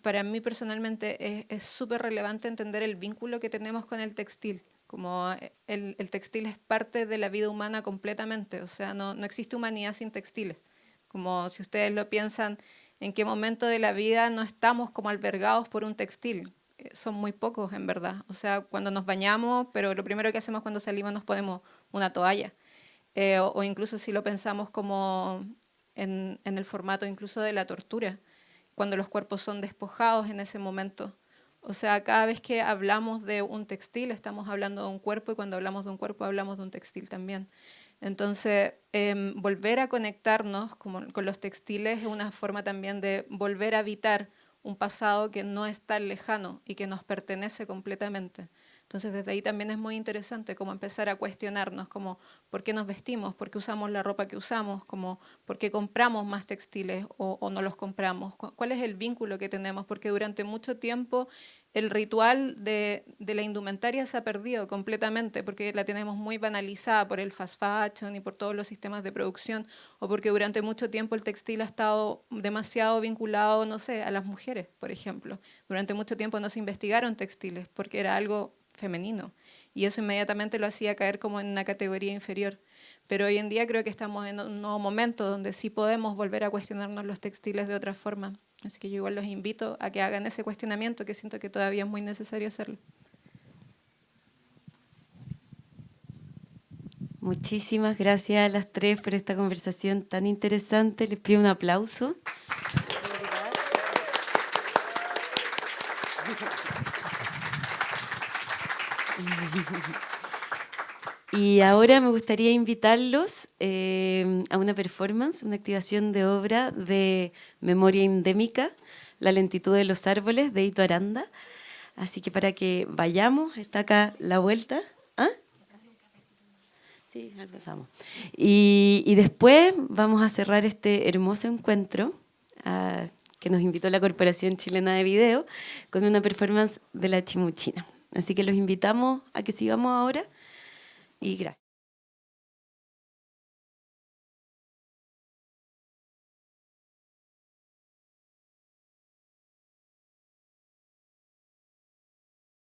Speaker 2: Para mí personalmente es súper relevante entender el vínculo que tenemos con el textil. Como el textil es parte de la vida humana completamente, o sea, no existe humanidad sin textiles. Como si ustedes lo piensan, ¿en qué momento de la vida no estamos como albergados por un textil? Son muy pocos en verdad, o sea, cuando nos bañamos, pero lo primero que hacemos cuando salimos nos ponemos una toalla. O incluso si lo pensamos como en el formato incluso de la tortura, cuando los cuerpos son despojados en ese momento. O sea, cada vez que hablamos de un textil, estamos hablando de un cuerpo y cuando hablamos de un cuerpo, hablamos de un textil también. Entonces, volver a conectarnos con los textiles es una forma también de volver a habitar un pasado que no es tan lejano y que nos pertenece completamente. Entonces, desde ahí también es muy interesante como empezar a cuestionarnos, como por qué nos vestimos, por qué usamos la ropa que usamos, como por qué compramos más textiles o no los compramos, cuál es el vínculo que tenemos, porque durante mucho tiempo el ritual de la indumentaria se ha perdido completamente, porque la tenemos muy banalizada por el fast fashion y por todos los sistemas de producción, o porque durante mucho tiempo el textil ha estado demasiado vinculado, no sé, a las mujeres, por ejemplo. Durante mucho tiempo no se investigaron textiles, porque era algo femenino, y eso inmediatamente lo hacía caer como en una categoría inferior. Pero hoy en día creo que estamos en un nuevo momento donde sí podemos volver a cuestionarnos los textiles de otra forma. Así que yo igual los invito a que hagan ese cuestionamiento, que siento que todavía es muy necesario hacerlo.
Speaker 1: Muchísimas gracias a las tres por esta conversación tan interesante. Les pido un aplauso. Y ahora me gustaría invitarlos a una performance, una activación de obra de Memoria Endémica, La lentitud de los árboles, de Ito Aranda. Así que para que vayamos, está acá la vuelta. ¿Ah? Sí, alcanzamos. Y después vamos a cerrar este hermoso encuentro que nos invitó la Corporación Chilena de Video con una performance de la Chimuchina. Así que los invitamos a que sigamos ahora y gracias.